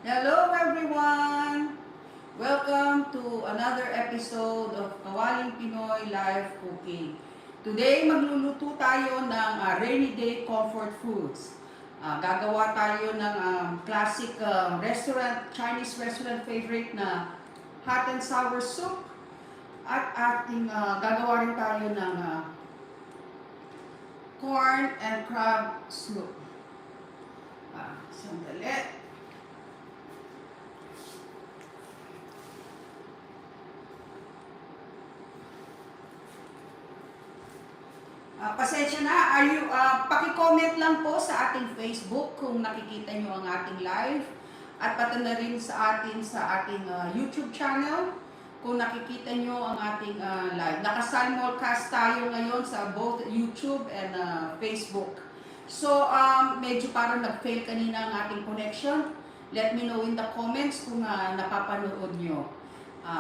Hello everyone! Welcome to another episode of Kawaling Pinoy Live Cooking. Today magluluto tayo ng rainy day comfort foods. Gagawa tayo ng classic Chinese restaurant favorite na hot and sour soup. At gagawa rin tayo ng corn and crab soup. Sandali. Pasensya na, paki-comment lang po sa ating Facebook kung nakikita nyo ang ating live at pati na rin sa ating YouTube channel kung nakikita nyo ang ating live. Naka-simulcast tayo ngayon sa both YouTube and Facebook. So, medyo parang nag-fail kanina ang ating connection. Let me know in the comments kung napapanood nyo.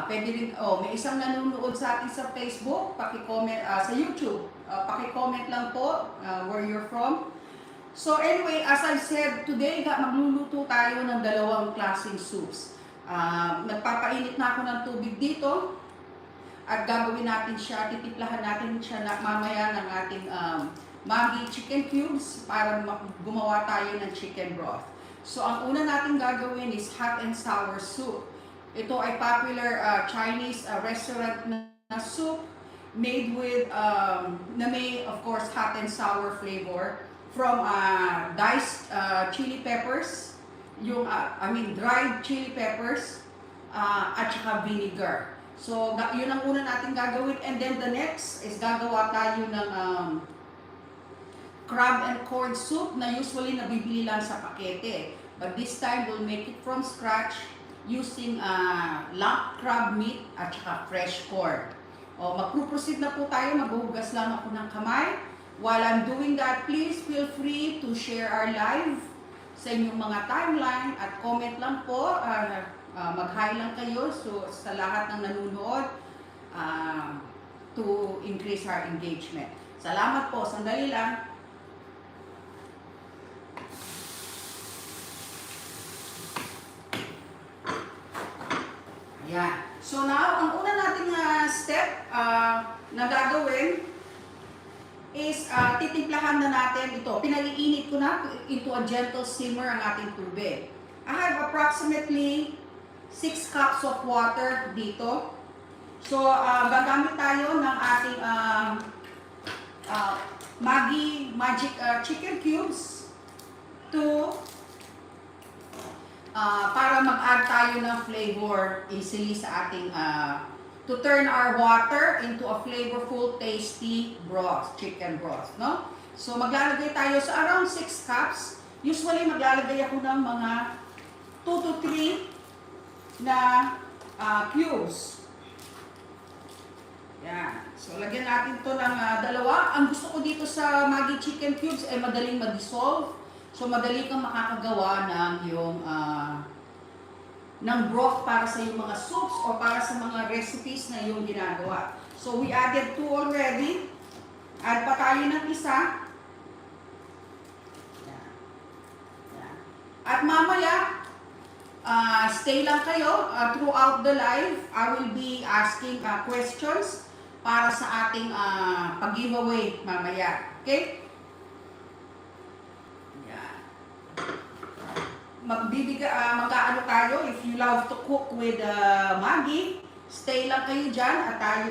Pwede rin, may isang nanonood sa atin sa Facebook, paki-comment, sa YouTube, paki-comment lang po where you're from. So anyway, as I said, today magluluto tayo ng dalawang klaseng soups. Nagpapainit na ako ng tubig dito at gagawin natin siya, titimplahan natin siya na mamaya ng ating Maggi chicken cubes para gumawa tayo ng chicken broth. So ang una natin gagawin is hot and sour soup. Ito ay popular Chinese restaurant na soup made with, na may of course hot and sour flavor from diced chili peppers, yung, dried chili peppers, at saka vinegar. So yun ang una natin gagawin, and then the next is gagawa tayo ng crab and corn soup na usually nabibili lang sa pakete. But this time we'll make it from scratch using lump crab meat at saka fresh corn. Magpuproceed na po tayo, maghuhugas lang ako ng kamay. While I'm doing that, please feel free to share our live sa inyong mga timeline at comment lang po, mag-hi lang kayo so, sa lahat ng nanonood to increase our engagement. Salamat po, sandali lang. Yan. So now, ang una nating step na gagawin is titimplahan na natin ito. Pinag-iinit ko na into a gentle simmer ang ating tubig. I have approximately 6 cups of water dito. So, gagamit tayo ng ating Maggi Magic Chicken Cubes to para mag-add tayo ng flavor easily sa ating to turn our water into a flavorful, tasty broth, chicken broth, no? So maglalagay tayo sa around 6 cups. Usually maglalagay ako ng mga 2 to 3 na cubes. Yan. So lagyan natin to ng dalawa. Ang gusto ko dito sa Maggi chicken cubes ay madaling ma-dissolve. So, madali kang makakagawa ng yung ng broth para sa yung mga soups o para sa mga recipes na yung ginagawa. So, we added 2 already. Add pa tayo ng isa. Yan. Yan. At mamaya, stay lang kayo throughout the live. I will be asking questions para sa ating pag-giveaway mamaya. Okay? Mag-ano tayo, if you love to cook with Maggi, stay lang kayo dyan at tayo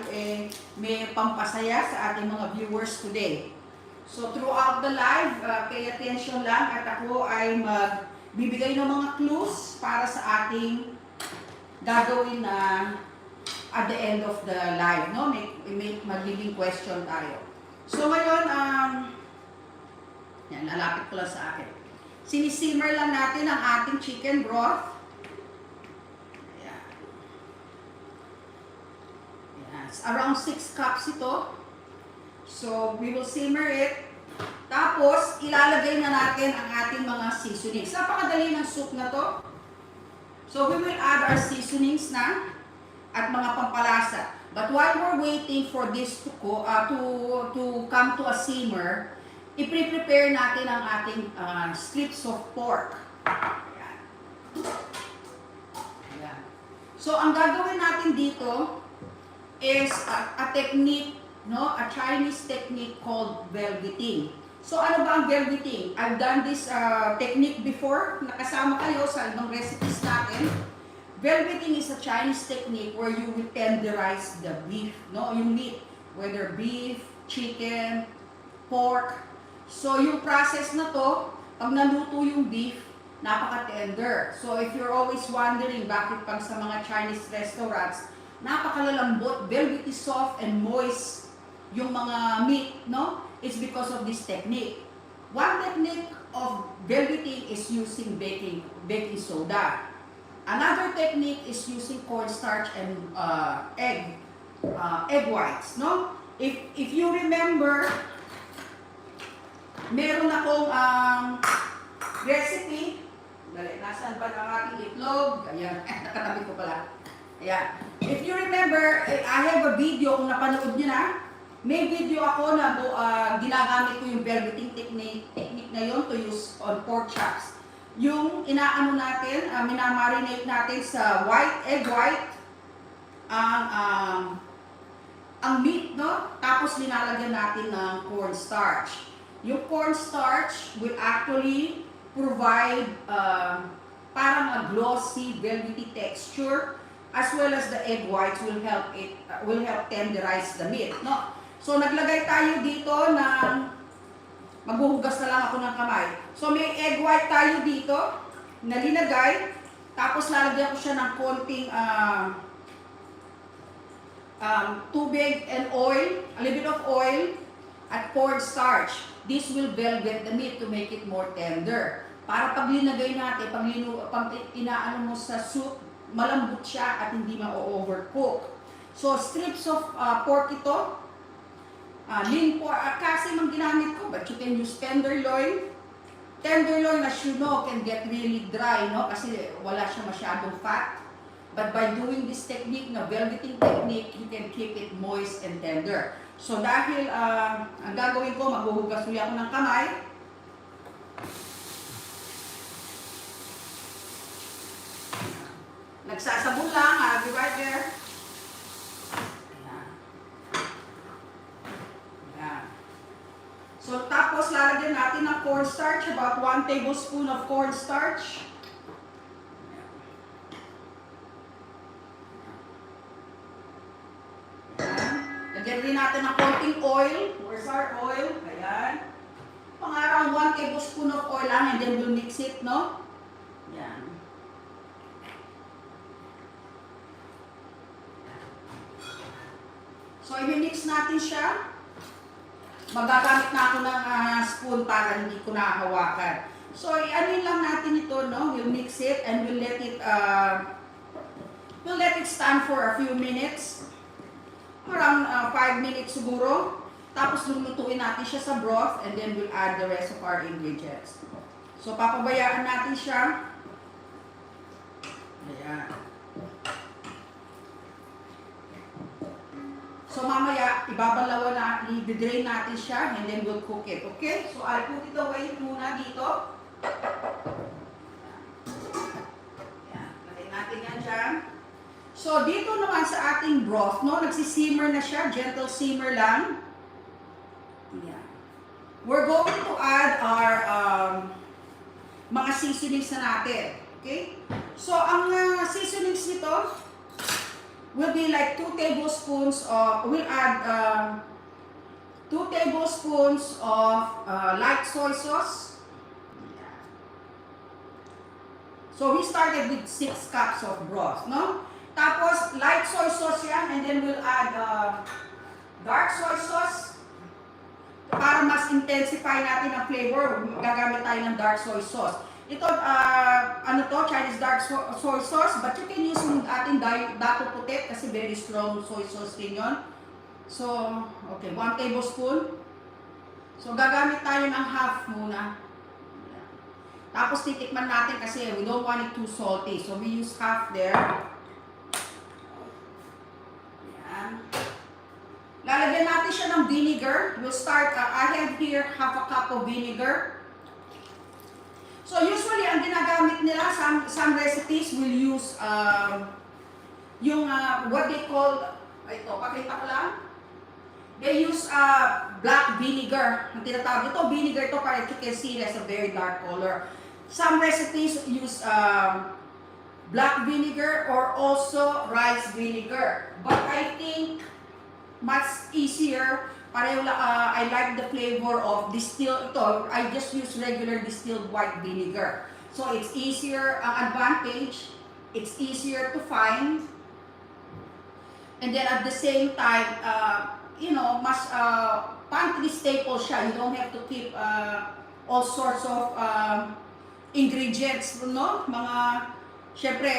may pampasaya sa ating mga viewers today. So throughout the live, pay attention lang at ako ay magbibigay ng mga clues para sa ating gagawin na at the end of the live, no? May magiging question tayo. So ngayon, yan, lalapit ko lang sa akin. Sinisimmer lang natin ang ating chicken broth. Ayan. Ayan. Around 6 cups ito. So, we will simmer it. Tapos, ilalagay na natin ang ating mga seasonings. Napakadali ng soup na to. So, we will add our seasonings na at mga pampalasa. But while we're waiting for this to come to a simmer, i-prepare natin ang ating strips of pork. Ayan. Ayan. So, ang gagawin natin dito is a technique, no? A Chinese technique called velveting. So, ano ba ang velveting? I've done this technique before. Nakasama kayo sa ibang recipes natin. Velveting is a Chinese technique where you will tenderize the beef, no? Yung meat, whether beef, chicken, pork. So, yung process na to, pag naluto yung beef, napaka-tender. So, if you're always wondering bakit pag sa mga Chinese restaurants, napakalalambot, velvety soft and moist yung mga meat, no? It's because of this technique. One technique of velveting is using baking soda. Another technique is using cornstarch and egg whites, no? If you remember, meron akong recipe. Dali, nasaan ba ang ating itlog? Ayan, nakatabi ko pala. Ayan. If you remember, I have a video, kung napanood nyo na, may video ako na ginagamit ko yung velveting technique na yun to use on pork chops. Yung inaano natin, minamarinate natin sa egg white, ang meat, no? Tapos linalagyan natin ng cornstarch. Yung cornstarch will actually provide parang a glossy, velvety texture, as well as the egg whites will help tenderize the meat, no? So naglagay tayo dito ng maghuhugas na lang ako ng kamay. So may egg white tayo dito na linagay, tapos lalagyan ko siya ng konting tubig and oil, a little bit of oil at cornstarch. This will velvet the meat to make it more tender. Para pag linagay natin, pag inaano mo sa soup, malambot siya at hindi ma-overcook. So strips of pork ito. Lean pork, kasi mang ginamit ko, but you can use tenderloin. Tenderloin, as you know, can get really dry, no? Kasi wala siya masyadong fat. But by doing this technique, na velveting technique, you can keep it moist and tender. So dahil ang gagawin ko, maghuhugas ulit ako ng kamay. Nagsasabon lang, I'll be right there. So, tapos lalagyan natin ng cornstarch, about 1 tablespoon of cornstarch. Lagyan rin natin ng konting oil. Where's our oil? Ayan. Pang around 1 tablespoon of oil lang, and then we'll mix it, no? Ayan. So, i-mix natin siya. Magagamit na ako ng spoon para hindi ko nahawakan. So, i-anin lang natin ito, no? We'll mix it and we'll let it stand for a few minutes. Around 5 minutes siguro. Tapos lulutuin natin siya sa broth and then we'll add the rest of our ingredients. So, papabayaan natin siya. Ayan. So mamaya, ibabalawan na, i-drain natin siya, and then we'll cook it, okay? So I'll put it away muna dito. Ayan, lagay natin yan dyan. So dito naman sa ating broth, no, nagsisimmer na siya, gentle simmer lang. Ayan. We're going to add our mga seasonings na natin, okay? So ang seasonings nito, will be like 2 tablespoons of, we'll add 2 tablespoons of light soy sauce. So we started with 6 cups of broth, no? Tapos light soy sauce yan, and then we'll add dark soy sauce. Para mas intensify natin ang flavor, gagamit tayo ng dark soy sauce. Ito, Chinese dark soy sauce, but you can use yung ating dato puti kasi very strong soy sauce rin yun. So, okay, 1 tablespoon. So, gagamit tayo ng half muna. Tapos, titikman natin kasi we don't want it too salty. So, we use half there. Ayan. Lalagyan natin siya ng vinegar. We'll start, I have here half a cup of vinegar. So usually ang ginagamit nila, some recipes will use yung what they call, ito, pakita ko lang. They use black vinegar. Ang tinatawag ito, vinegar ito para you can see it as a very dark color. Some recipes use black vinegar or also rice vinegar. But I think much easier, pareho I like the flavor of distilled ito. I just use regular distilled white vinegar. So it's easier, ang advantage, it's easier to find. And then at the same time, you know, mas pantry staple siya. You don't have to keep all sorts of ingredients, no? Mga, syempre,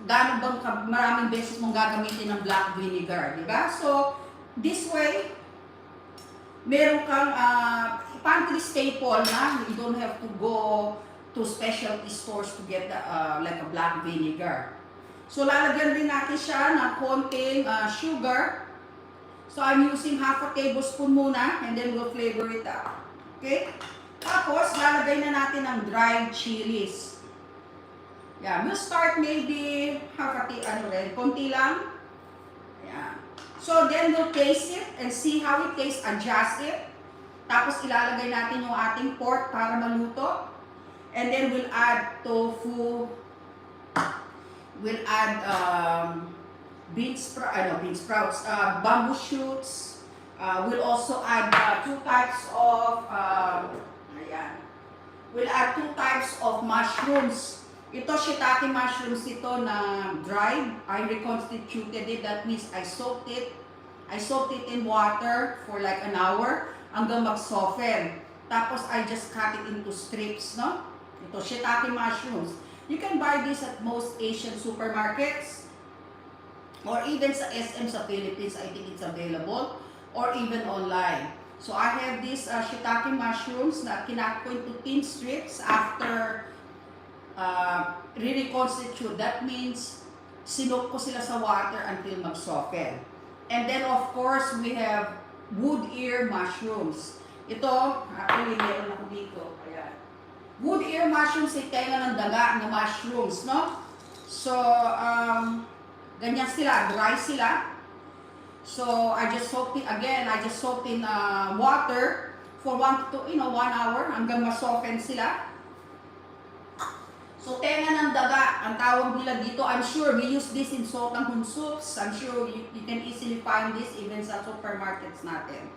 gano'n bang maraming beses mong gagamitin ng black vinegar, di ba? So, this way, meron kang pantry staple na you don't have to go to specialty stores to get like a black vinegar. So, lalagyan rin natin siya ng konting sugar. So, I'm using half a tablespoon muna and then we'll flavor it up. Okay? Tapos, lalagay na natin ng dried chilies. Yeah, we'll start maybe half a konti lang. Yeah. So, then we'll taste it and see how it tastes, adjust it. Tapos, ilalagay natin yung ating pork para maluto. And then, we'll add tofu. We'll add bean sprouts, bamboo shoots. We'll also add two types of we'll add 2 types of mushrooms. Ito shiitake mushrooms ito na dried. I reconstituted it. That means I soaked it in water for like an hour hanggang mag-soften. Tapos I just cut it into strips, no? Ito shiitake mushrooms. You can buy this at most Asian supermarkets or even sa SM sa Philippines, I think it's available, or even online. So I have these shiitake mushrooms na kinat ko into thin strips after re-reconstitute. That means sinok ko sila sa water until mag-soften. And then of course, we have wood ear mushrooms. Ito, actually meron ako dito. Ayan. Wood ear mushrooms ay tenga ng daga na mushrooms, no? So, ganyan sila, dry sila. So, I just soaked it again. I just soaked in water for 1 hour hanggang ma-soften sila. So, tenga ng daga, ang tawag nila dito. I'm sure we use this in sotanghon soups. I'm sure you can easily find this even sa supermarkets natin.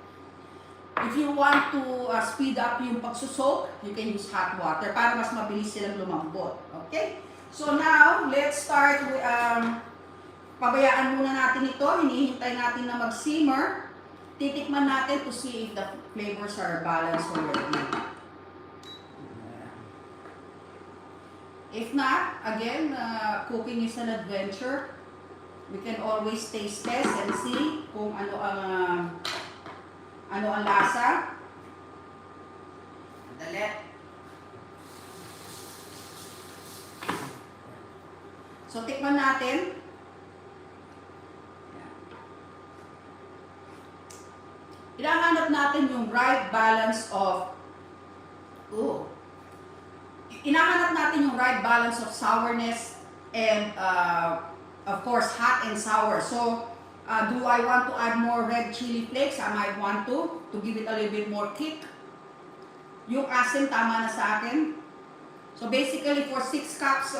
If you want to speed up yung pagsusok, you can use hot water para mas mabilis silang lumambot. Okay? So now, let's start with, pabayaan muna natin ito. Hinihintay natin na mag-simmer. Titikman natin to see if the flavors are balanced already. If not, again, cooking is an adventure. We can always taste test and see kung ano ang lasa. Dali. So, tikman natin. Hinahanap natin yung right balance of sourness and of course hot and sour. So do I want to add more red chili flakes? I might want to give it a little bit more kick. Yung asin tama na sa akin. So basically for 6 cups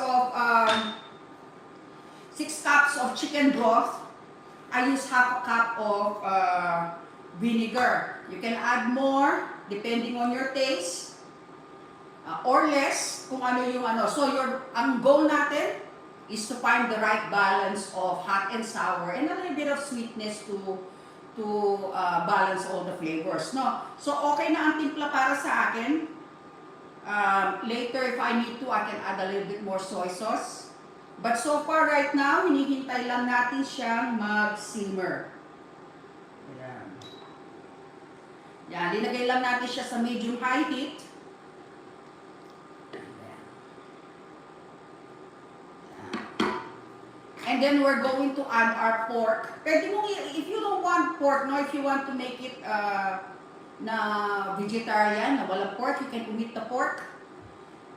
of chicken broth, I use half a cup of vinegar. You can add more depending on your taste or less kung ano yung ano. So ang goal natin is to find the right balance of hot and sour and a little bit of sweetness to balance all the flavors, no? So okay na ang timpla para sa akin. Later if I need to, I can add a little bit more soy sauce. But so far right now, hinihintay lang natin siyang mag-simmer. Ayan. Yan, linagay lang natin siya sa medium-high heat. And then we're going to add our pork. Pwede mo, if you don't want pork, no, if you want to make it na vegetarian, na walang pork, you can omit the pork.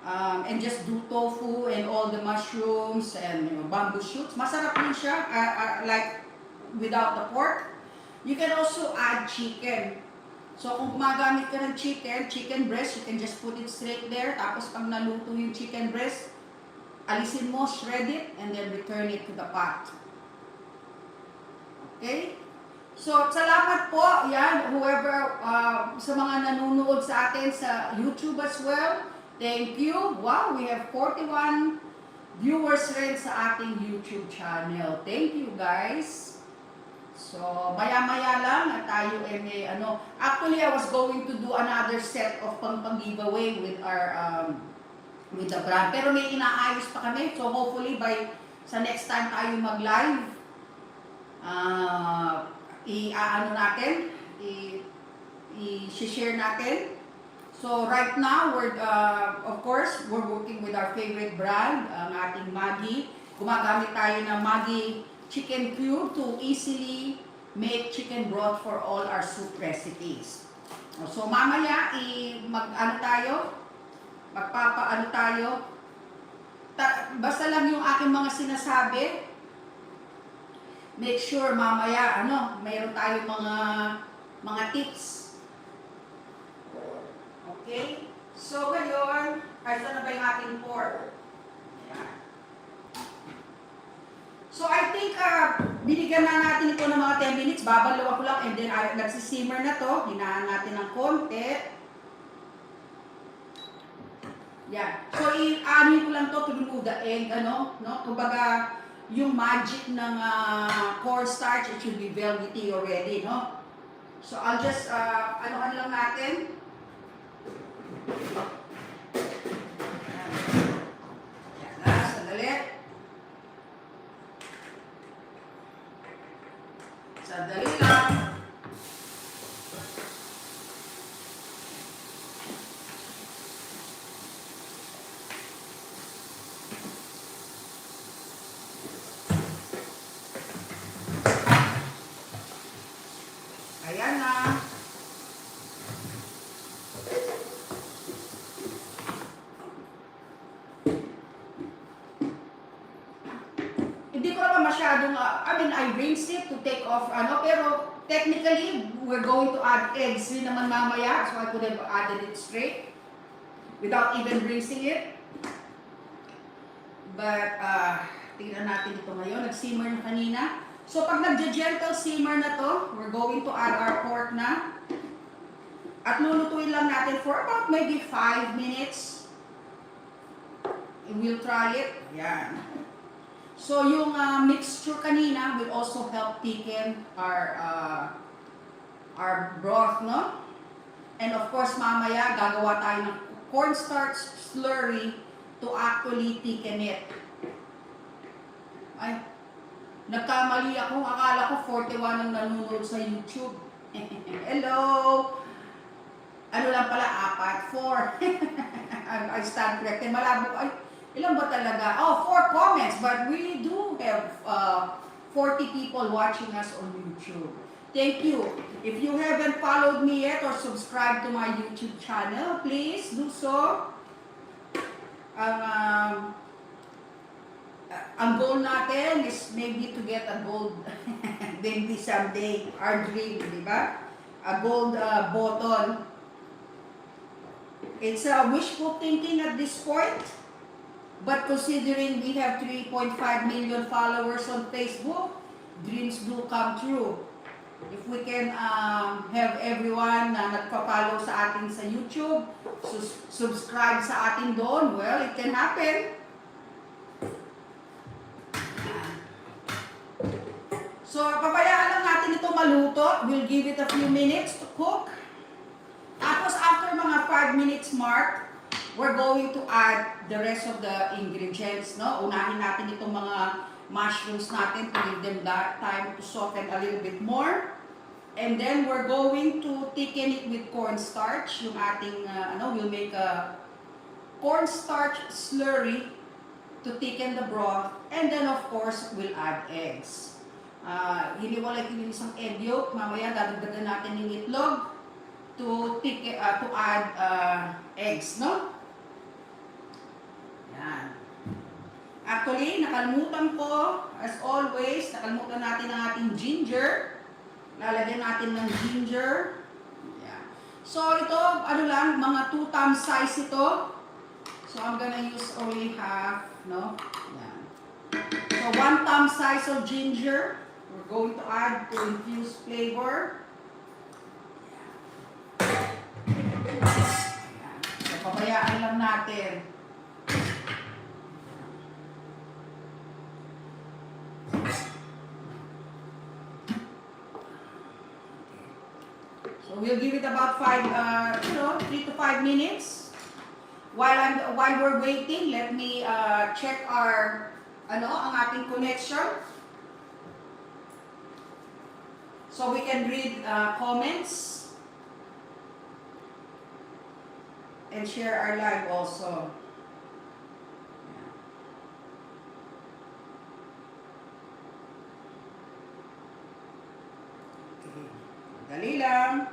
And just do tofu and all the mushrooms and bamboo shoots. Masarap din siya, like without the pork. You can also add chicken. So kung gumagamit ka ng chicken breast, you can just put it straight there. Tapos pag naluto yung chicken breast, alisin mo, shred it, and then return it to the pot. Okay? So, salamat po, yan, whoever, sa mga nanonood sa atin sa YouTube as well. Thank you. Wow, we have 41 viewers rin sa ating YouTube channel. Thank you, guys. So, maya-maya lang at tayo may Actually, I was going to do another set of pang-giveaway with our with the brand. Pero may inaayos pa kami. So, hopefully by sa next time tayo mag-live, i-share natin. So, right now, of course, we're working with our favorite brand, ang ating Maggi. Gumagamit tayo ng Maggi chicken cube to easily make chicken broth for all our soup recipes. So mamaya magpapaano tayo. Basta lang yung aking mga sinasabi. Make sure mamaya mayroon tayo mga tips. Okay? So ngayon, saan na ba yung ating pork? Ayan. So I think binigyan na natin ito ng mga 10 minutes, babalawan ko lang, and then nagsisimmer na to, hinaan natin ng konti. Yan. So i-anin ko lang to to remove the egg, kumbaga yung magic ng cornstarch, it should be velvety already, no? So I'll just, anuhan lang natin. Yan na, sandali. Sandali lang. Ayan na. Hindi ko naman masyadong, I rinsed it to take off, pero technically, we're going to add eggs rin naman mamaya, so I could have added it straight without even rinsing it. But, tingnan natin ito ngayon. Nag-simmer na kanina. So, pag nag-gentle simmer na to, we're going to add our pork na. At lulutuin lang natin for about maybe 5 minutes. And we'll try it. Ayan. So, yung mixture kanina will also help thicken our broth, no? And of course, mamaya, gagawa tayo ng cornstarch slurry to actually thicken it. Ay, nagkamali ako. Akala ko 41 ang nanonood sa YouTube. Hello! Ano lang pala, 4. I stand corrected. Malabo. Ay, ilan ba talaga? 4 comments. But we do have 40 people watching us on YouTube. Thank you. If you haven't followed me yet or subscribed to my YouTube channel, please do so. Ang goal natin is maybe to get a gold, maybe someday, our dream, di ba? A gold button. It's wishful thinking at this point, but considering we have 3.5 million followers on Facebook, dreams do come true. If we can have everyone na nagpa-follow sa atin sa YouTube, subscribe sa atin doon, well, it can happen. So, papayaan lang natin ito maluto. We'll give it a few minutes to cook. Tapos, after mga 5 minutes mark, we're going to add the rest of the ingredients, no? Unahin natin itong mga mushrooms natin to give them that time to soften a little bit more. And then, we're going to thicken it with cornstarch. Yung ating, we'll make a cornstarch slurry to thicken the broth. And then, of course, we'll add eggs. Hiniwalay ko yung isang egg yolk. Mamaya, dadagdagan natin ng itlog to add eggs, no? Actually, nakalimutan ko, as always, nakalimutan natin ang ating ginger. Lalagyan natin ng ginger. Yan. So, ito, ano lang, mga 2 thumb size ito. So, I'm gonna use only half, no? Yan. So, 1 thumb size of ginger. We're going to add to infuse flavor. Yan. So, pabayaan lang natin. So we'll give it about 3 to 5 minutes. While we're waiting, let me check ang ating connection. So we can read comments and share our live also. Okay. Dali lang.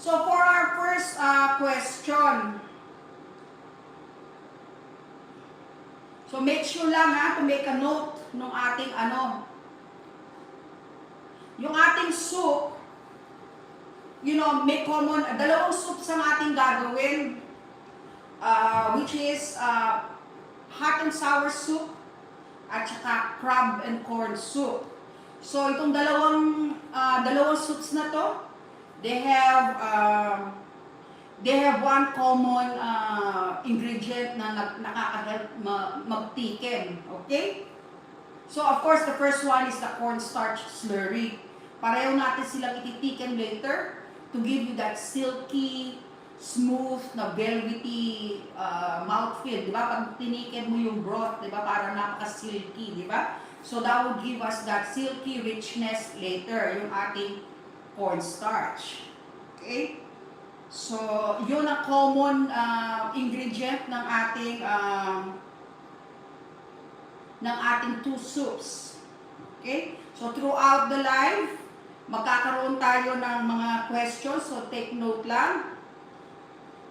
So for our first question, so make sure lang to make a note ng ating yung ating soup, may common, dalawang soups ang ating gagawin, which is hot and sour soup at saka crab and corn soup. So itong dalawang soups na to, they have one common ingredient na nakaka-help mag-thicken. Okay? So of course, the first one is the cornstarch slurry. Pareho natin silang ititiken later to give you that silky, smooth, na velvety mouthfeel. Diba? Pag tiniken mo yung broth, diba? Parang napaka-silky, diba? So that would give us that silky richness later, yung ating cornstarch. Okay? So, yun ang common ingredient ng ating 2 soups. Okay? So, throughout the live, magkakaroon tayo ng mga questions. So, take note lang.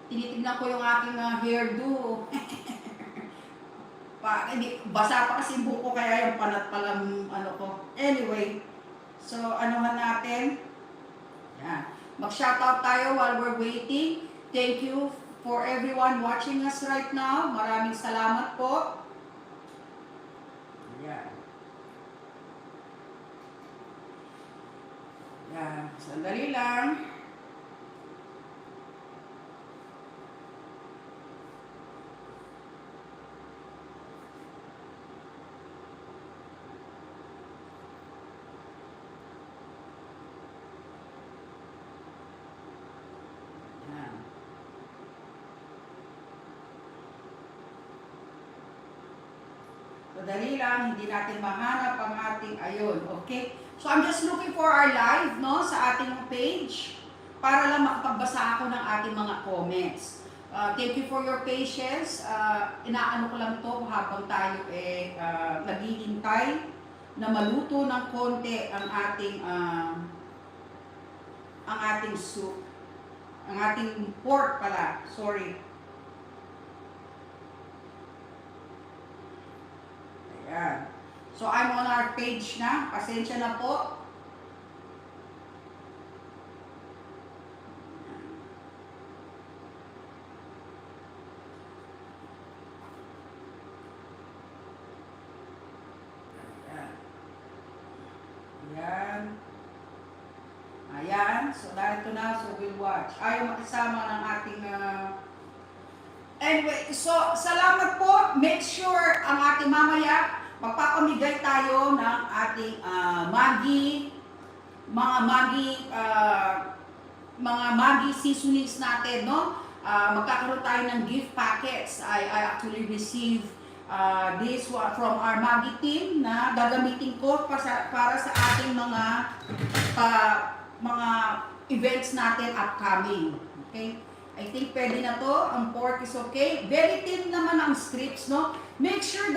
Tinitignan ko yung aking hairdo. Basa pa kasi buko, kaya yung panat palang ko. Anyway, so, anuhan natin. Yan. Mag-shoutout tayo while we're waiting. Thank you for everyone watching us right now. Maraming salamat po. Yan. Yan. Sandali lang. Dali lang, hindi natin mahanap ang ating ayun. Okay? So, I'm just looking for our live, no, sa ating page para lang makapagbasa ako ng ating mga comments. Thank you for your patience. Inaano ko lang to habang tayo naghihintay na maluto ng konti ang ating soup. Ang ating pork pala. Sorry. Ayan. So, I'm on our page na. Pasensya na po. Ayan. Ayan. Ayan. So, narito na. So, we'll watch. Ayaw makisama ng ating anyway, so, salamat po. Make sure ang ating mamaya magpapamigay tayo ng ating mga Maggi seasonings natin, no? Magkakaroon tayo ng gift packets. I actually received this one from our Maggi team na gagamitin ko para sa ating mga events natin upcoming. Okay? I think pwede na to. Ang pork is okay. Very thin naman ang strips, no? Make sure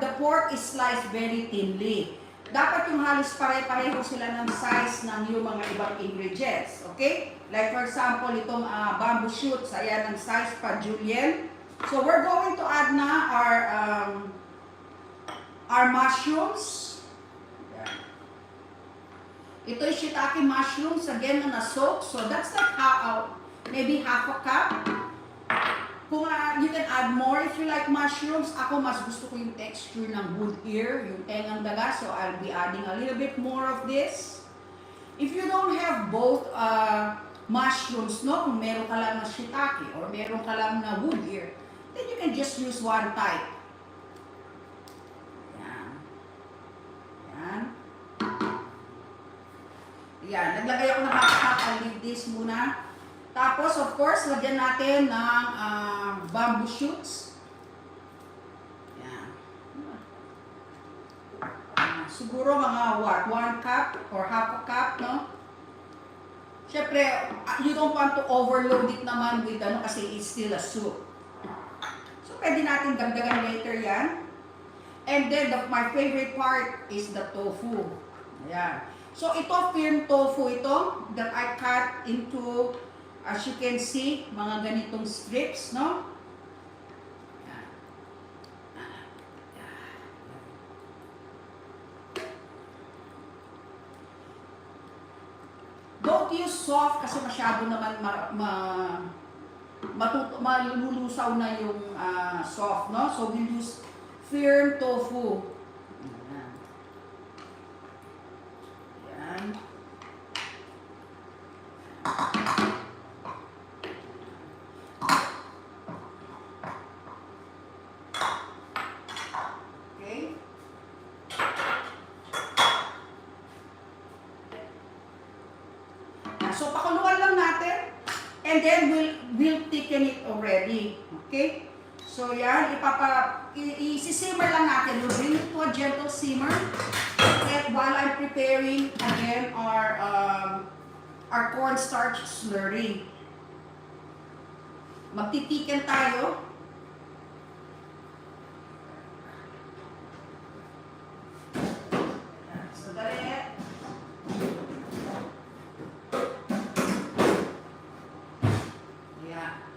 the pork is sliced very thinly. Dapat yung halos pare-pareho sila ng size ng yung mga ibang ingredients. Okay? Like for example, itong bamboo shoots. Ayan ang size pa, Julian. So we're going to add na our mushrooms. Yan. Ito yung shiitake mushrooms, again, na na-soak. So that's like maybe half a cup. Kung you can add more if you like mushrooms. Ako mas gusto ko yung texture ng wood ear, yung tengang daga. So I'll be adding a little bit more of this. If you don't have both mushrooms, no, kung meron ka lang na shiitake or meron ka lang na wood ear, then you can just use one type. Yan. Yan. Yan. Naglagay ako ng half cup. I'll leave this muna. Tapos, of course, lagyan natin ng bamboo shoots. Yan. Siguro mga 1 cup or half a cup, no? Siyempre, you don't want to overload it naman with kasi it's still a soup. So, pwede natin dagdagan later yan. And then, my favorite part is the tofu. Ayan. So, ito, firm tofu ito that I cut into, as you can see, mga ganitong strips, no? Don't use soft kasi masyado naman malulusaw na yung soft, no? So, we'll use firm tofu. Yan. So, pakuluan lang natin. And then, we'll thicken it already. Okay? So, yan. I-simmer lang natin. We'll bring it to a gentle simmer. And while I'm preparing, again, our cornstarch slurry. Magtitiken tayo. So, dali.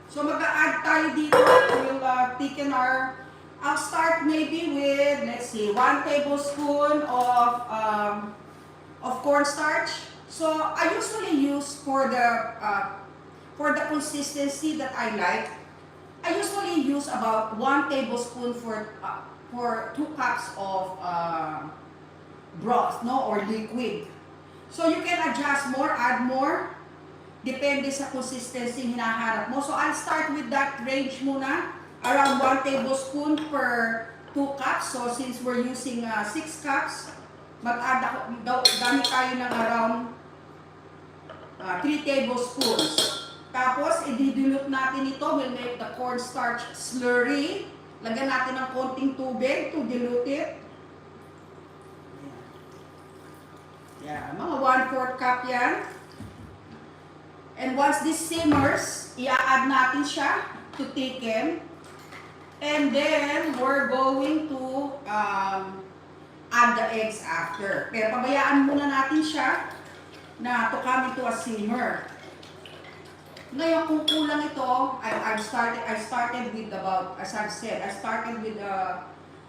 So mag-a-add tayo dito. We'll thicken I'll start maybe with, let's see, 1 tablespoon of cornstarch. So I usually use for the consistency that I like. I usually use about 1 tablespoon for 2 cups of broth, no, or liquid. So you can adjust more, add more. Depende sa consistency hinahanap mo. So, I'll start with that range muna. Around 1 tablespoon per 2 cups. So, since we're using 6 cups, mag-add dami tayo ng around 3 tablespoons. Tapos, i-dilute natin ito. We'll make the cornstarch slurry. Lagyan natin ng konting tubig to dilute it. Yeah, mga 1/4 cup yan. And once this simmers, i-add natin siya to thicken. And then, we're going to add the eggs after. Pero pabayaan muna natin siya na to come into a simmer. Ngayon, kung kulang ito, I started with about, as I've said, I started with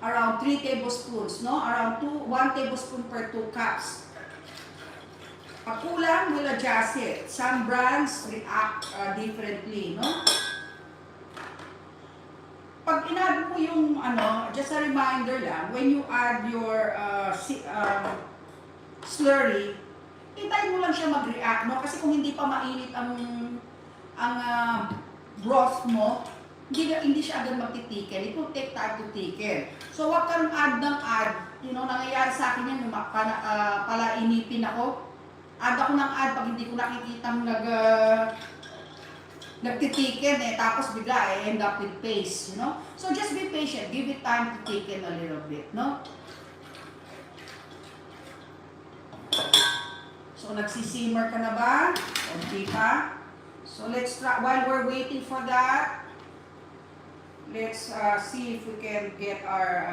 around 3 tablespoons, no? Around 1 tablespoon per 2 cups. Pag kulang, we'll adjust it. Some brands react differently, no? Pag in-add mo yung, just a reminder lang, when you add your slurry, hintayin mo lang siya mag-react, no? Kasi kung hindi pa mainit ang broth mo, hindi siya agad magtitiken. It will take time to thicken. So, wag kang add ng add. You know, nangyayari sa akin yan, pala inipin ako. Add ako ng add pag hindi ko nakikitang nagtitiken tapos bigla end up with paste, you know? So just be patient, give it time to thicken a little bit, no? So nagsisimmer ka na ba? Hindi pa? So let's try, while we're waiting for that, let's see if we can get our,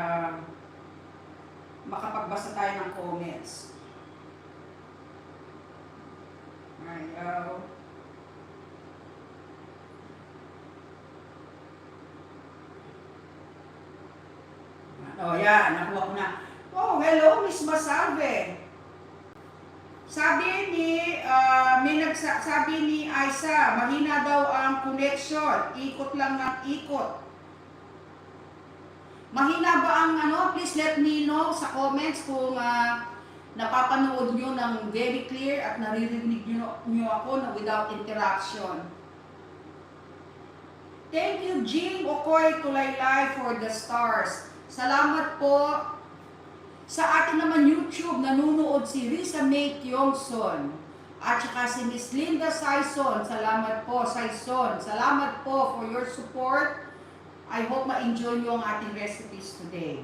makapagbasa tayo ng comments. Ayaw. Oh, yan. Nakuha ko na. Oh, hello, Miss Masalve. Sabi ni, sabi ni Aisa, mahina daw ang connection. Ikot lang ng ikot. Mahina ba ang ano? Please let me know sa comments kung napapanood nyo ng very clear at naririnig nyo ako na without interruption. Thank you, Jing Okoy Tulaylay for the stars. Salamat po. Sa atin naman YouTube, nanonood si Risa May Kyongson. At saka si Miss Linda Saison. Salamat po, Saison. Salamat po for your support. I hope ma-enjoy nyo ang ating recipes today.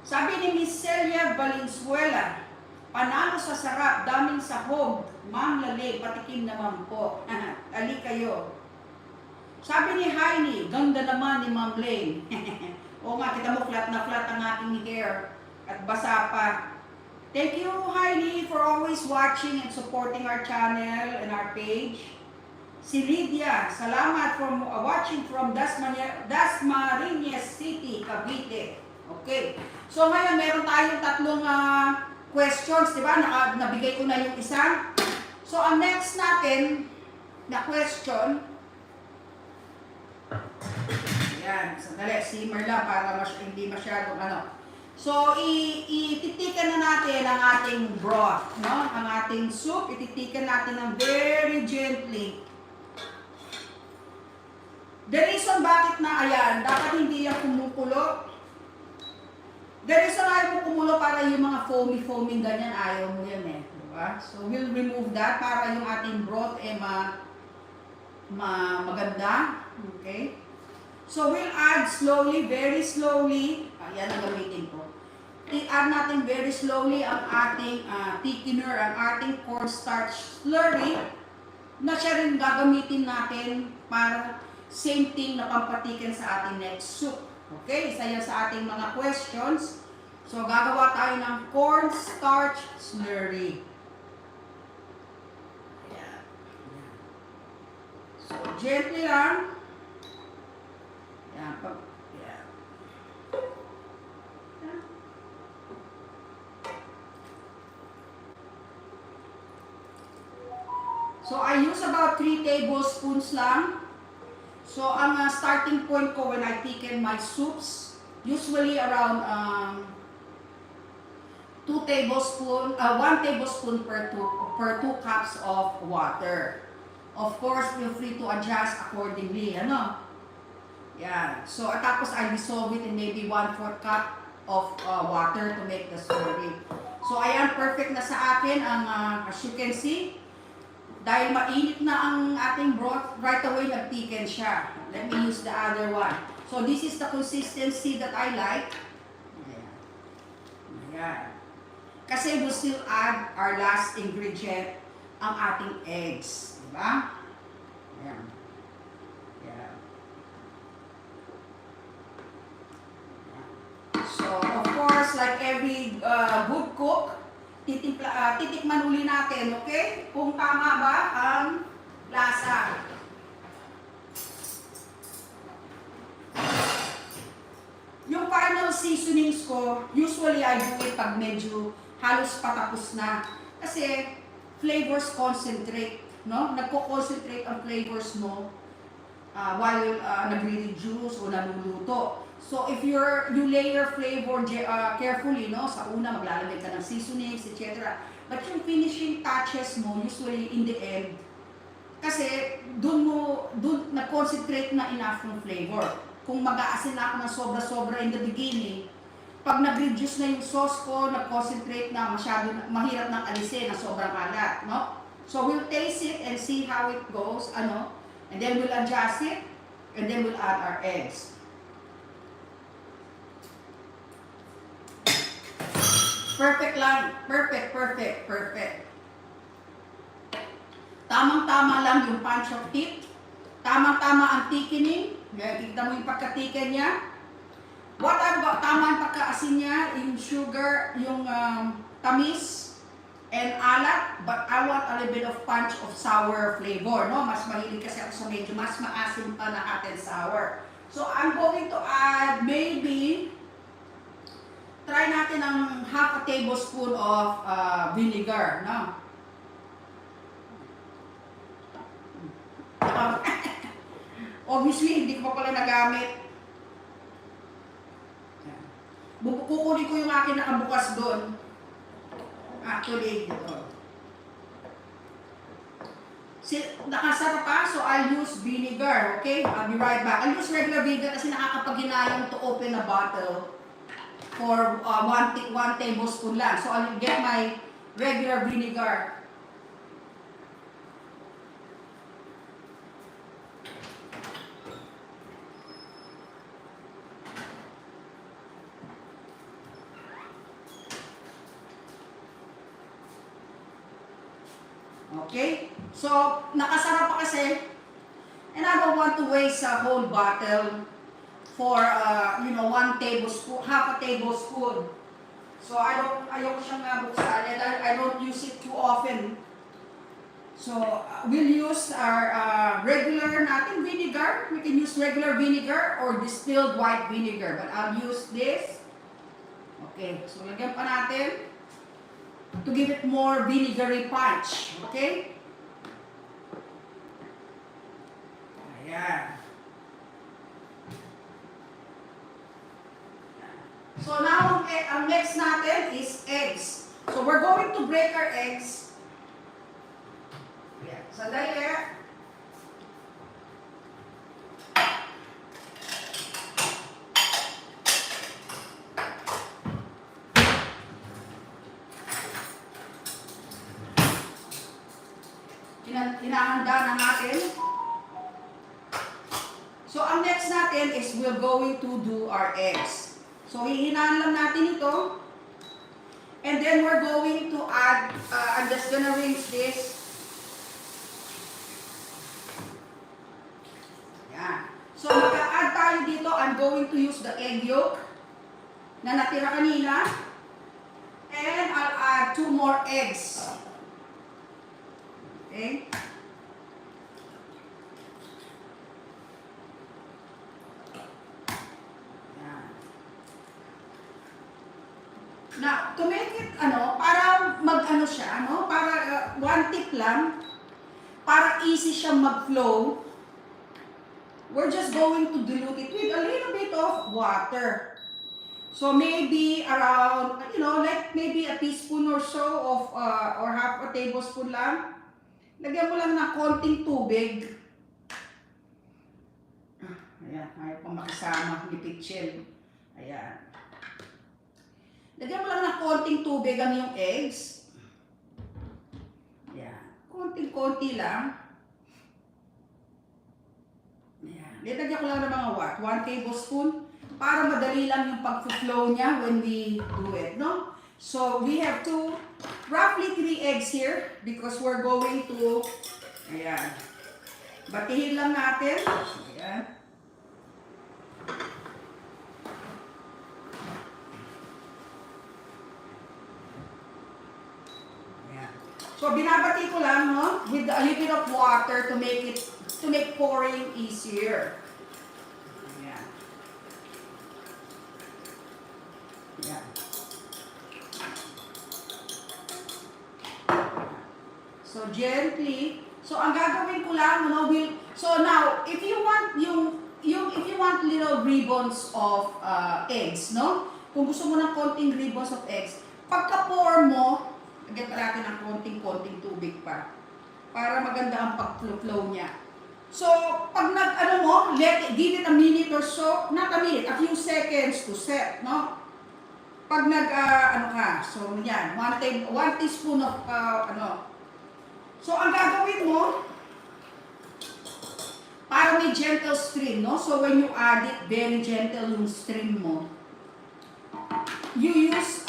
Sabi ni Miss Celia Valenzuela, panalo sa sarap, daming sahog. Ma'am Lale, patikim naman po. Ali kayo. Sabi ni Heini, ganda naman ni Ma'am Lane. Oo nga, kita mo flat na flat ang aking hair at basa pa. Thank you, Heidi, for always watching and supporting our channel and our page. Si Lydia, salamat for watching from Dasmariñas City, Cavite. Okay. So ngayon, meron tayong tatlong questions, di ba? Nabigay ko na yung isa. So ang next natin na question, yan, sandali, simmer lang para hindi masyadong ano. So, ititikan na natin ang ating broth, no? Ang ating soup, ititikan natin ng very gently. The reason bakit na, ayan, dapat hindi yan kumukulo. The reason ayaw mo kumulo para yung mga foamy ganyan, ayaw mo yan eh. Diba? So, we'll remove that para yung ating broth ay maganda. Okay? So, we'll add slowly, very slowly. Ayan ang gamitin ko. I-add natin very slowly ang ating thickener, ang ating cornstarch slurry na siya rin gagamitin natin para same thing na pampatikin sa ating next soup. Okay? Isa yan sa ating mga questions. So, gagawa tayo ng cornstarch slurry. Ayan. So, gently lang. Yan, yan. So, I use about 3 tablespoons lang. So, ang starting point ko when I thicken my soups, usually around 1 tablespoon per 2 cups of water. Of course, feel free to adjust accordingly, ano? Yan. So, tapos I dissolve it in maybe 1/4 cup of water to make the slurry. So, ayan, perfect na sa akin ang, as you can see, dahil mainit na ang ating broth, right away nag-thicken siya. Let me use the other one. So, this is the consistency that I like. Ayan. Ayan. Kasi we'll still add our last ingredient, ang ating eggs. Diba? Ayan. Ayan. So, of course, like every good cook, titikman uli natin, okay? Kung tama ba ang lasa. Yung final seasonings ko, usually I do it pag medyo halos patapos na. Kasi flavors concentrate, no? Nagko-concentrate ang flavors mo while nagre-reduce o naluluto. So, if you layer flavor carefully, no? Sa una, maglalagay ka ng seasonings, etc. But yung finishing touches mo, usually in the end, kasi dun nag-concentrate na enough ng flavor. Kung mag-aasin na ako ng sobra-sobra in the beginning, pag nag-reduce na yung sauce ko, nag-concentrate na, mahirap nang alisin na sobrang alat, no? So, we'll taste it and see how it goes, ano? And then we'll adjust it, and then we'll add our eggs. Perfect lang. Perfect. Tamang-tama lang yung punch of heat. Tamang-tama ang thickening. Kita mo yung pagka-thicken niya. What I've got, tama ang pagka-asin niya, yung sugar, yung tamis, and alat. But I want a little bit of punch of sour flavor. No? Mas mahilig kasi ako sa medyo mas maasim pa na hot and sour. So I'm going to add add maybe, try natin ng half a tablespoon of vinegar, no? Obviously, hindi ko pa pala nagamit. Kukunin ko yung akin nakabukas doon. Actually, ito. Nakasara pa, so I'll use vinegar, okay? I'll be right back. I'll use regular vinegar kasi nakakapaghinayang to open a bottle for 1 tablespoon lang. So I'll get my regular vinegar. Okay? So, nakasara pa kasi, and I don't want to waste a whole bottle for, 1 tablespoon, half a tablespoon. So, ayoko siyang nabuksan, and I don't use it too often. So, we'll use our regular natin vinegar. We can use regular vinegar or distilled white vinegar, but I'll use this. Okay, so lagyan pa natin to give it more vinegary punch. Okay? Ayan. So now, ang next natin is eggs. So we're going to break our eggs. Ayan. Sandali. Hinahanda na natin. So, ang next natin is we're going to do our eggs. So, hihinaan lang natin ito. And then, we're going to add, I'm just gonna rinse this. Yan. So, mag-add tayo dito. I'm going to use the egg yolk na natira kanina. And I'll add 2 more eggs. Okay? Now, to make it, para mag-ano siya, para one tip lang, para easy siya mag-flow, we're just going to dilute it with a little bit of water. So, maybe around, like maybe a teaspoon or so of, or half a tablespoon lang. Lagyan mo lang ng konting tubig. Ayan, ayaw pang makisama ni Pitchel. Ayan. Lagyan mo lang ng konting tubig ang yung eggs. Ayan. Konting-konti lang. Ayan. Lagyan ko lang ng mga 1 tablespoon para madali lang yung pag-flow niya when we do it, no? So, we have roughly 3 eggs here because we're going to, ayan, batihin lang natin. Ayan. So, binabati ko lang, with a little bit of water to make pouring easier. Ayan. Ayan. So, gently. So, ang gagawin ko lang, so now, if you want little ribbons of eggs, no? Kung gusto mo ng konting ribbons of eggs, pagka-pour mo, lagyan pa natin ng konting tubig pa para maganda ang pag-flow niya. So, pag give it a minute or so, not a minute, a few seconds to set, no? Pag so yan, 1 teaspoon of, So, ang gagawin mo, para may gentle stream, no? So, when you add it, very gentle yung stream mo. You use,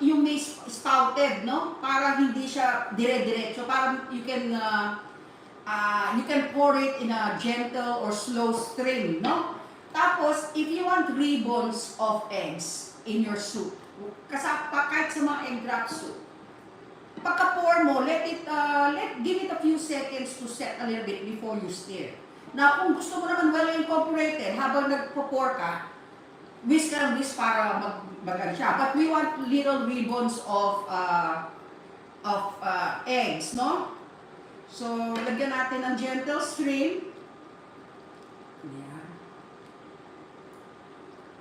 yung may spouted, no? Para hindi siya dire-diretso. Para you can pour it in a gentle or slow stream, no? Tapos, if you want ribbons of eggs in your soup, kahit sa mga egg drop soup, pagka-pour mo, give it a few seconds to set a little bit before you stir. Now, kung gusto mo naman well incorporated, habang nagpo-pour ka, whisk ka ng whisk para magbagal siya. But we want little ribbons of eggs, no? So, lagyan natin ng gentle stream. Ayan.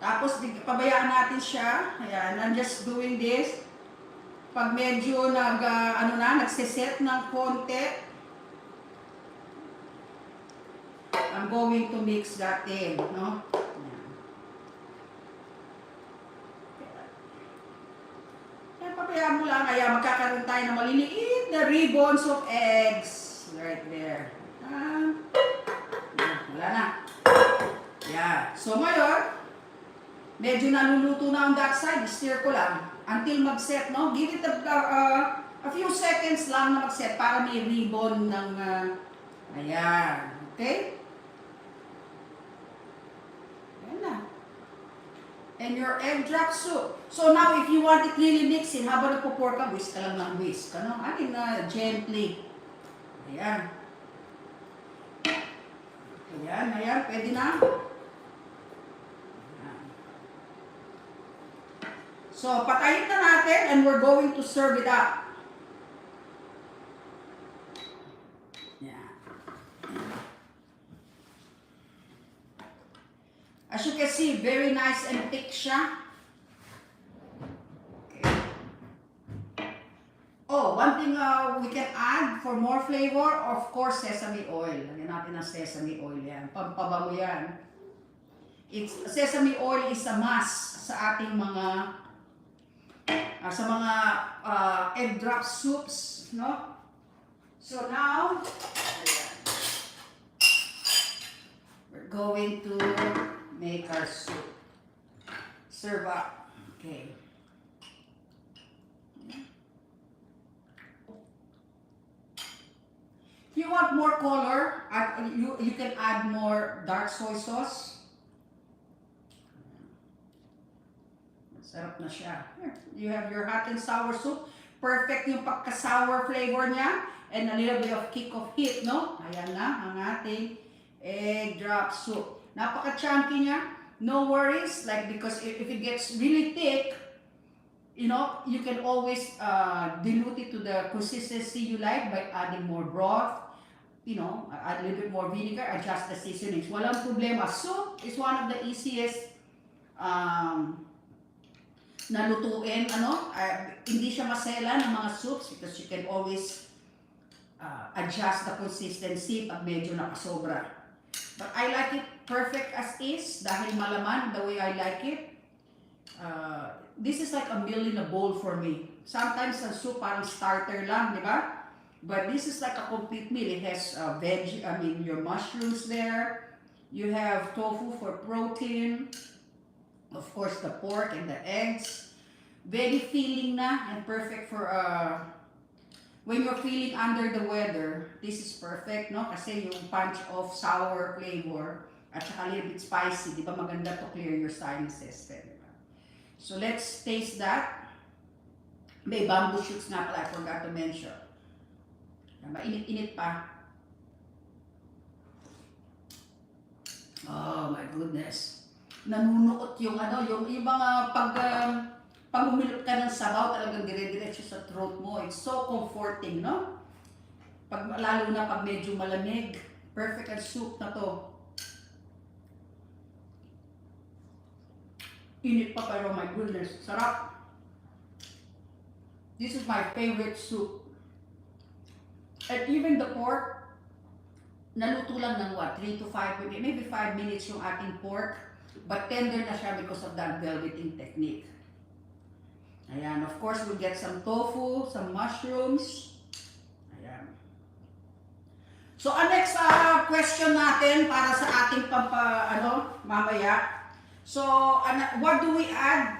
Tapos, pabayaan natin siya. Ayan, I'm just doing this. Pag medyo nagsiset ng konti, I'm going to mix that in, no? Ayan, pabayaan mo lang. Kaya magkakaroon tayo ng maliliit na ribbons of eggs. Right there. Wala na. Yeah. So ngayon, medyo naluluto na ang that side. Stir ko lang until mag-set, no? Give it a few seconds lang na mag-set para may ribbon ng ayan. Okay? Ayan na. And your egg drop soup. So now, if you want it really mixing, habang nagpo-pour ka, whisk ka lang ng whisk. Ano? I mean, gently. Ayan. Ayan. Pwede na. So, patayin na natin and we're going to serve it up. Yeah. As you can see, very nice and thick siya. Okay. Oh, one thing we can add for more flavor, of course, sesame oil. Lagyan natin ng sesame oil yan. Pampabango yan. Sesame oil is a must sa ating mga egg drop soups, no? So now, we're going to make our soup. Serve up. Okay. If you want more color, you can add more dark soy sauce. Sarap na siya. You have your hot and sour soup. Perfect yung pagka-sour flavor niya. And a little bit of kick of heat, no? Ayan na ang ating egg drop soup. Napaka-chunky niya. No worries. Like, because if it gets really thick, you know, you can always dilute it to the consistency you like by adding more broth. You know, add a little bit more vinegar, adjust the seasonings. Walang problema. Soup is one of the easiest nalutuin, hindi siya masela ng mga soups because you can always adjust the consistency pag medyo nakasobra. But I like it perfect as is dahil malaman the way I like it. This is like a meal in a bowl for me. Sometimes ang soup parang starter lang, di ba? But this is like a complete meal. It has your mushrooms there. You have tofu for protein. Of course, the pork and the eggs. Very filling na and perfect for when you're feeling under the weather. This is perfect, no? Kasi yung punch of sour flavor at saka a little bit spicy, di ba maganda to clear your sinuses. Diba? So let's taste that. May bamboo shoots nga pala, I forgot to mention. Init-init pa. Oh my goodness. Nanunuot yung yung mga pag umilot ka ng sabaw, talagang dire-diretso sa throat mo. It's so comforting, no? Lalo na pag medyo malamig. Perfect ang soup na to. Init pa pero my goodness, sarap. This is my favorite soup. And even the pork, naluto lang ng 3 to 5 minutes, maybe 5 minutes yung ating pork. But tender na siya because of that velveting technique. Ayan, of course, we'll get some tofu, some mushrooms. Ayan. So, ang next question natin para sa ating mamaya. So, what do we add?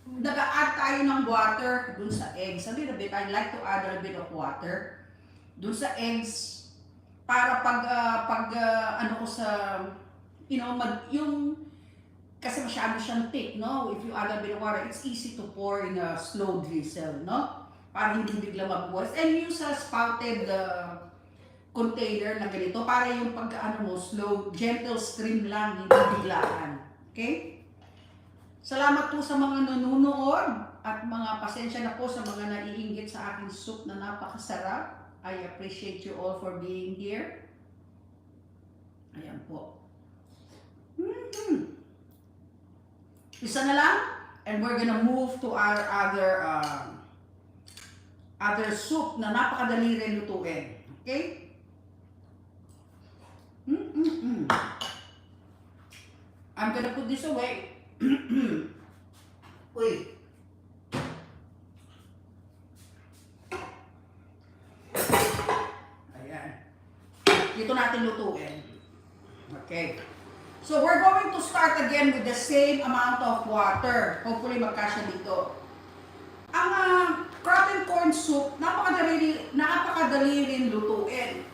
Nag-a-add tayo ng water dun sa eggs. A little bit, I like to add a little bit of water dun sa eggs para kasi masyado siyang thick, no? If you add a bit of water, it's easy to pour in a slow drizzle, no? Para hindi bigla magbuwas. And use a spouted container na ganito para yung slow, gentle stream lang, hindi biglaan. Okay? Salamat po sa mga nanonood at mga pasensya na po sa mga naiinggit sa aking soup na napakasarap. I appreciate you all for being here. Ayan po. Isa na lang, and we're gonna move to our other soup na napakadali rin lutuin. Okay? I'm gonna put this away. Uy. Ayan. Dito natin lutuin. Okay. So we're going to start again with the same amount of water. Hopefully magkasya dito. Ang crab and corn soup, napakadali rin lutuin.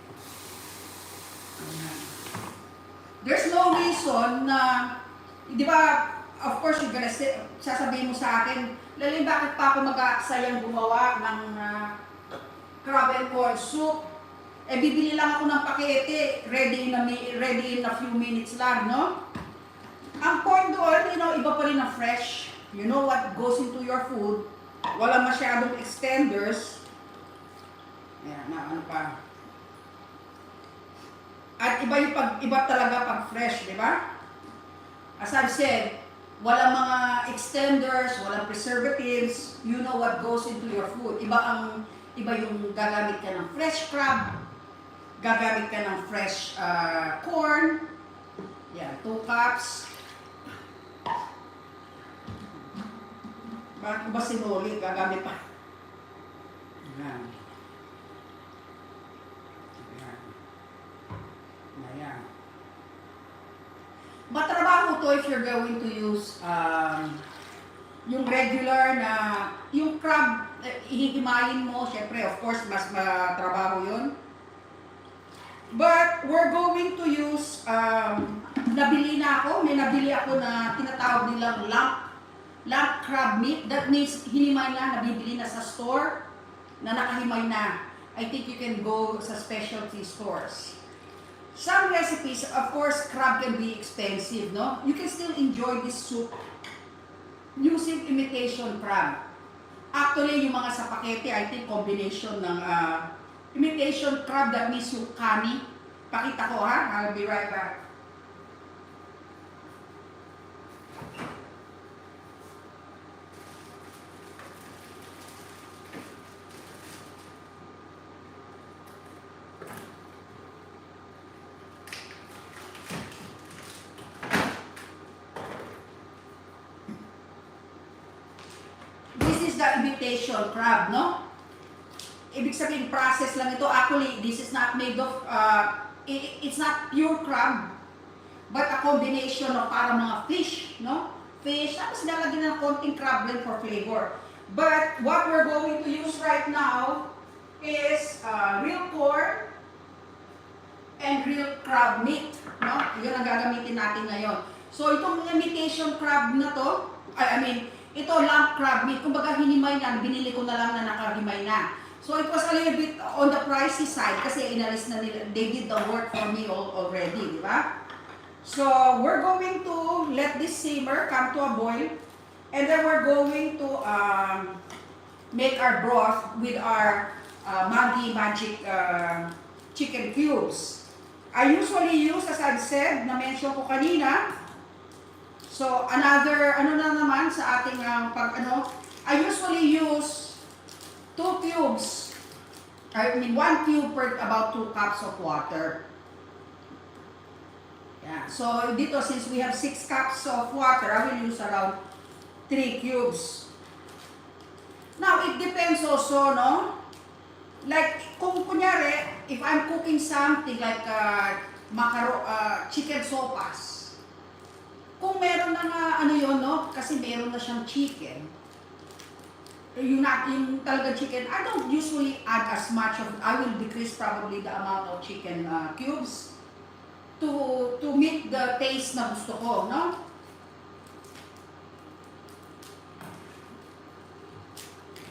There's no reason na, di ba, of course, you're gonna say, sasabihin mo sa akin, Lali, bakit pa ako mag-aksayang gumawa ng crab and corn soup? Eh, bibili lang ako ng pakete, ready in a few minutes lang, no? Ang point doon, iba pa rin na fresh. You know what goes into your food. Walang masyadong extenders. Ayan, ano pa. At iba talaga pag fresh, di ba? As I've said, walang mga extenders, walang preservatives. You know what goes into your food. Iba yung gagamit ka ng fresh crab, gagamit ka ng fresh corn. Yan, 2 cups. Bakit ba sinuli? Gagamit pa. Yan. Ayan. Matrabaho to if you're going to use yung regular na, yung crab, hihimayin mo, syempre, of course, mas matrabaho yun. But we're going to use, may nabili ako na tinatawag nilang lump crab meat. That means hinimay na, nabibili na sa store, na nakahimay na. I think you can go sa specialty stores. Some recipes, of course, crab can be expensive, no? You can still enjoy this soup using imitation crab. Actually, yung mga sa pakete, I think combination ng imitation crab, that means yung kani. Pakita ko ha, I'll be right back. The imitation crab, no? Ibig sabihin, process lang ito. Actually, this is not made of, it's not pure crab, but a combination of para mga fish, no? Fish, tapos nalagyan ng konting crab rin for flavor. But what we're going to use right now is real corn and real crab meat, no? Yun ang gagamitin natin ngayon. So, itong imitation crab na to, ito lump crab meat, kumbaga hinimay na, binili ko na lang na nakahimay na. So it was a little bit on the pricey side kasi inalis na nila, they did the work for me already, di ba? So we're going to let this simmer, come to a boil, and then we're going to make our broth with our Maggi Magic chicken cubes. I usually use, as I've said, na-mention ko kanina, so another, naman sa ating I usually use 2 cubes. 1 cube per about 2 cups of water. Yeah. So dito, since we have 6 cups of water, I will use around 3 cubes. Now, it depends also, no? Like, kung kunyari, if I'm cooking something like chicken sopas, kung meron na no? Kasi meron na siyang chicken. Yung talaga chicken, I don't usually add as much of, I will decrease probably the amount of chicken cubes to meet the taste na gusto ko, no?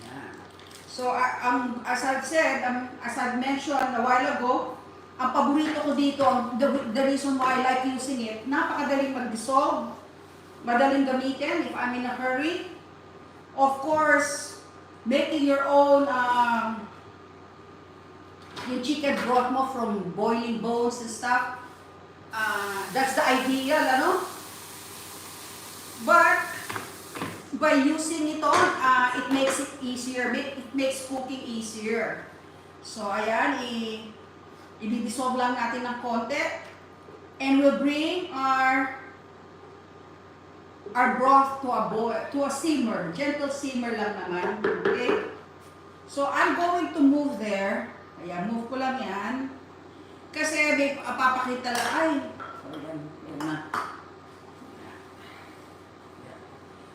Yeah. So, as I've said, as I've mentioned a while ago, ang paborito ko dito, the reason why I like using it, napakadaling mag-dissolve. madaling gamitin if I'm in a hurry. Of course, making your own yung chicken broth mo from boiling bones and stuff. That's the ideal, ano? But by using ito, it makes it easier. It makes cooking easier. So, ayan, i-dissolve lang natin ng konti. And we'll bring our broth to a boil, to a simmer. Gentle simmer lang naman. Okay? So, I'm going to move there. Ayan, move ko lang yan. Kasi may papakita lang. Ay, ayan na.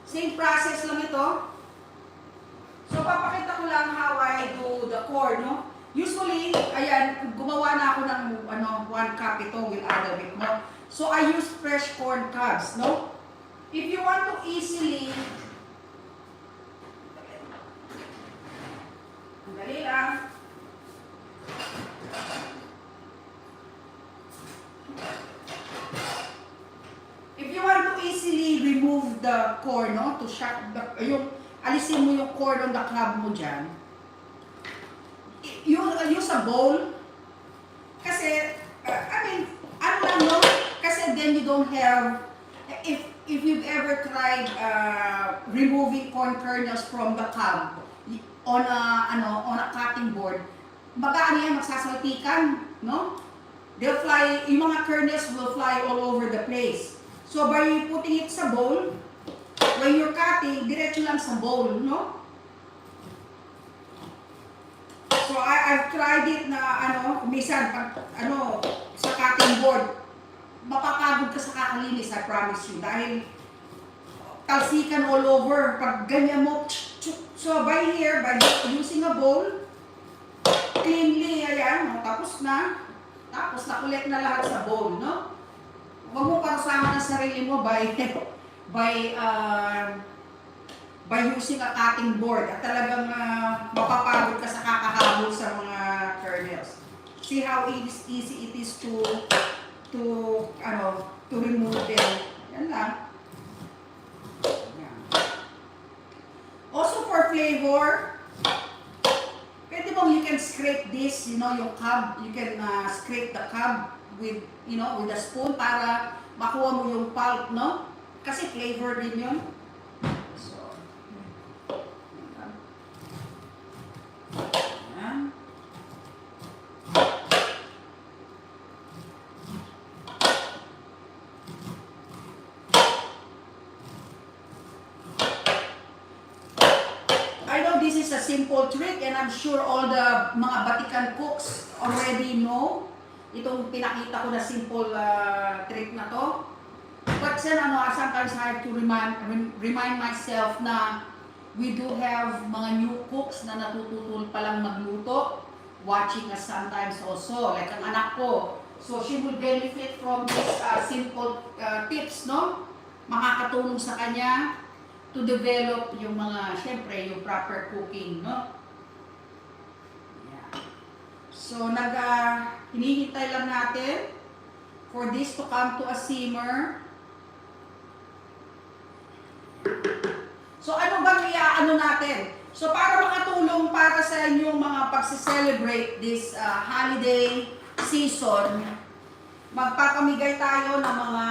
Same process lang ito. So, papakita ko lang how I do the corn, no? Usually, ayan, gumawa na ako ng 1 cup ito with other bit mo. So, I use fresh corn cobs, no? If you want to easily, ang dali lang. If you want to easily remove the corn, no, to shock alisin mo yung corn on the cob mo dyan, use a bowl. Kasi, ano lang, no? Kasi then you don't have, if you've ever tried removing corn kernels from the cob on a cutting board, magsasaltikan, no? They'll fly, yung mga kernels will fly all over the place. So by putting it sa bowl, when you're cutting, diretso lang sa bowl, no? So I've tried it na minsan sa cutting board, mapapagod ka sa kakalinis, I promise you, dahil talsikan all over pag ganyan mo. So by using a bowl, cleanly, ayan, tapos na-collect na lahat sa bowl, no? Huwag mo parasama ng sarili mo by using a cutting board at talagang mapapagod ka sa kakahabol sa mga kernels. See how easy it is to remove them. Yan lang. Yan. Also for flavor, pwede bang you can scrape this, yung cob, you can scrape the cob with a spoon para makuha mo yung pulp, no? Kasi flavor din yun. So, yan. I know this is a simple trick and I'm sure all the mga Vatican cooks already know itong pinakita ko na simple trick na to. But sometimes I have to remind myself na we do have mga new cooks na natututul pa lang magluto, watching us sometimes also, like ang anak ko. So she will benefit from these simple tips, no? Makakatulong sa kanya to develop yung syempre, yung proper cooking, no? So, hinihintay lang natin for this to come to a simmer. So, ano bang iaano natin? So, para makatulong para sa inyong mga pagse-celebrate this holiday season, magpapamigay tayo ng mga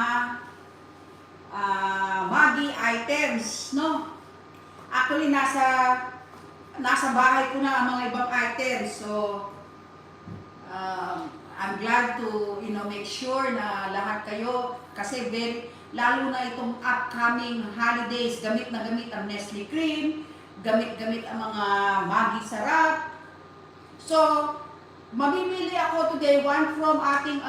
Maggi items, no? Actually, nasa bahay ko na ang mga ibang items. So, I'm glad to make sure na lahat kayo, kasi lalo na itong upcoming holidays, gamit na gamit ang Nestle Cream, gamit-gamit ang mga Maggi Sarap. So, mamimili ako today, one from ating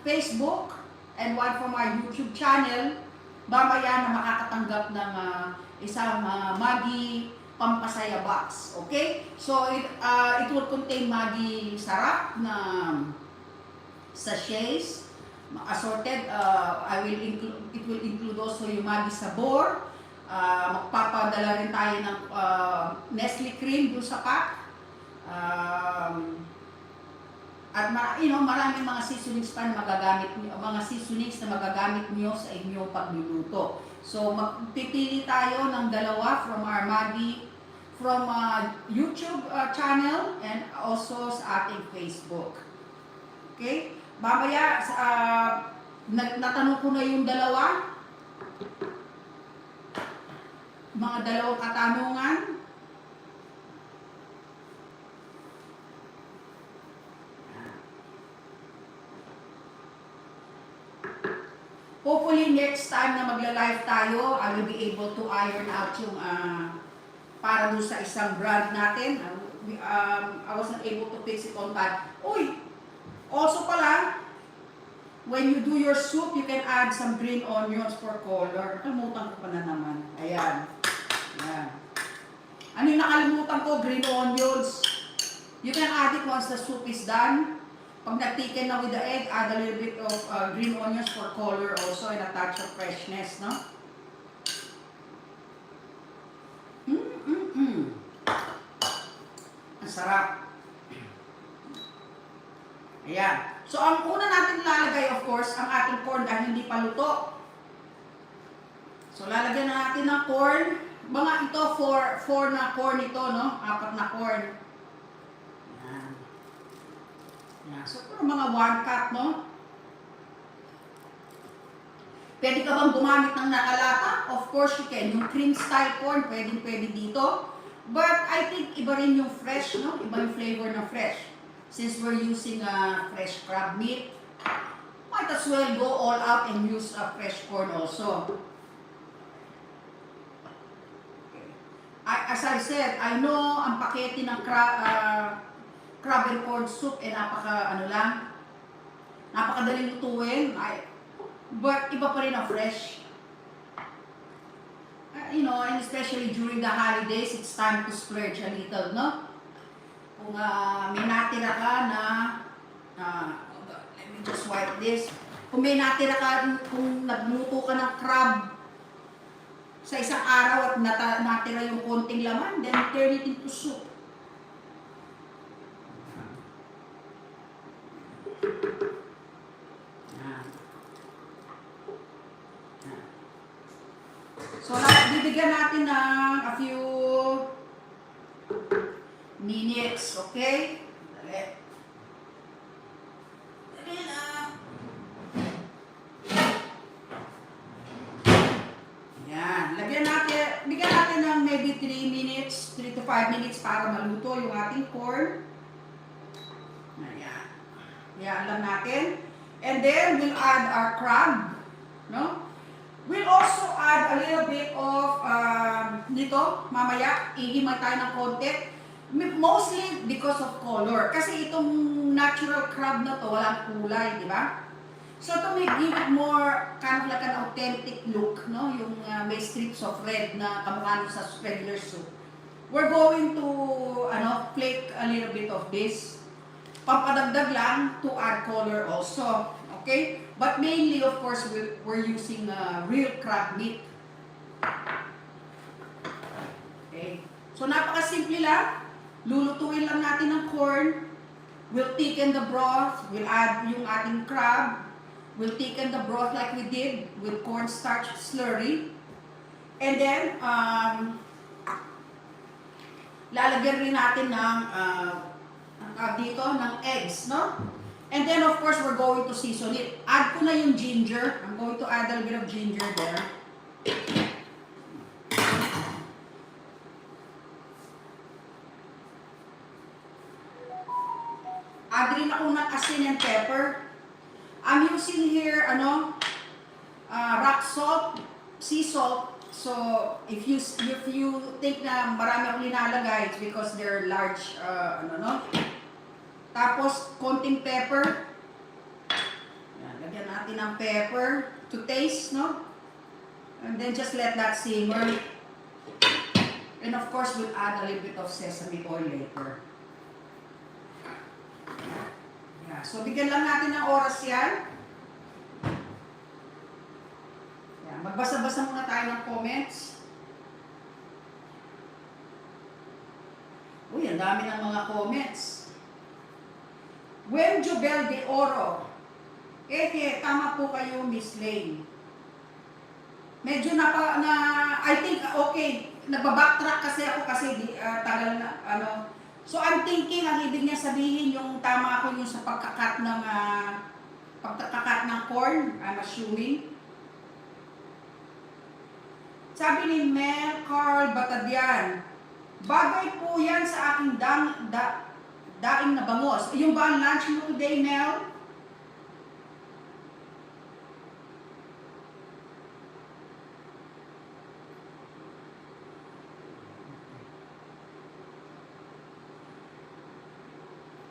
Facebook and one from our YouTube channel. Mamaya na makakatanggap ng isang Maggi pampasaya box. Okay? So, it will contain Maggi Sarap na sachets, assorted. It will include also yung Maggi Sabor. Magpapadala rin tayo ng At maraming mga seasonings pa na magagamit niyo, mga seasonings na magagamit niyo sa inyong pagluluto. So magpipili tayo ng dalawa from our from YouTube channel and also sa ating Facebook. Okay? Mamaya natanong ko na yung mga dalawang katanungan. Hopefully next time na magla-live tayo, I will be able to iron out yung para doon sa isang brand natin. I wasn't able to fix it on time. Uy! Also pala, when you do your soup, you can add some green onions for color. Nakalimutan ko pa na naman. Ayan. Ayan. Ano yung nakalimutan ko? Green onions. You can add it once the soup is done. Pag nag-thicken na with the egg, add a little bit of green onions for color also and a touch of freshness, no? Ang sarap. Ayan. So, ang una natin lalagay, of course, ang ating corn dahil hindi pa luto. So, lalagyan na natin ng corn. Mga ito, 4 na corn ito, no? 4 na corn. Ayan. Ayan. So, pero mga 1 cup, no? Pwede ka bang gumamit ng nakalata? Of course you can. Yung cream style corn, pwede dito. But I think iba rin yung fresh, no? Iba yung flavor ng fresh. Since we're using fresh crab meat, might as well go all out and use fresh corn also. Okay. As I said, I know ang pakete ng crab and corn soup napakadaling lutuin. But iba pa rin ang fresh. And especially during the holidays, it's time to splurge a little, no? Kung may natira ka na, let me just wipe this. Kung may natira ka, kung nagluto ka ng crab sa isang araw at natira yung konting laman, then turn it into soup. So, bibigyan natin ng a few minutes, okay? Dali. Dali na. Yan. Bigyan natin ng maybe 3 to 5 minutes para maluto yung ating corn. Ayan. Yan lang natin. And then, we'll add our crab, no? We'll also add a little bit of nito, mamaya, ihimay tayo ng konti. Mostly because of color. Kasi itong natural crab na to, walang kulay, di ba? So to give it more kind of like an authentic look, no? Yung may strips of red na kamukha sa regular soup. We're going to flake a little bit of this. Pampadagdag lang to add color also. Okay? But mainly, of course, we're using real crab meat. Okay? So, napakasimple lang. Lulutuin lang natin ng corn. We'll thicken the broth. We'll add yung ating crab. We'll thicken the broth like we did with cornstarch slurry. And then, lalagyan rin natin ng ng eggs, no? And then, of course, we're going to season it. Add ko na yung ginger. I'm going to add a little bit of ginger there. Add rin ako ng asin and pepper. I'm using here, rock salt, sea salt. So, if you think na marami akong linalagay, it's because they're large, Tapos, konting pepper. Yan, lagyan natin ng pepper to taste, no? And then just let that simmer. And of course, we'll add a little bit of sesame oil later. Yeah, so, bigyan lang natin ng oras yan. Yan, magbasa-basa muna tayo ng comments. Uy, ang dami ng mga comments. Buen Jubel de Oro. Tama po kayo, Miss Lane. Medyo I think, okay, nagbabacktrack kasi ako kasi tagal na, So I'm thinking, ang ibig niya sabihin, yung tama ako yung sa pagkakat ng corn, I'm assuming. Sabi ni Mel Carl Batadian, bagay po yan sa aking daing na bangos. Yung ba ang lunch mo today, Mel?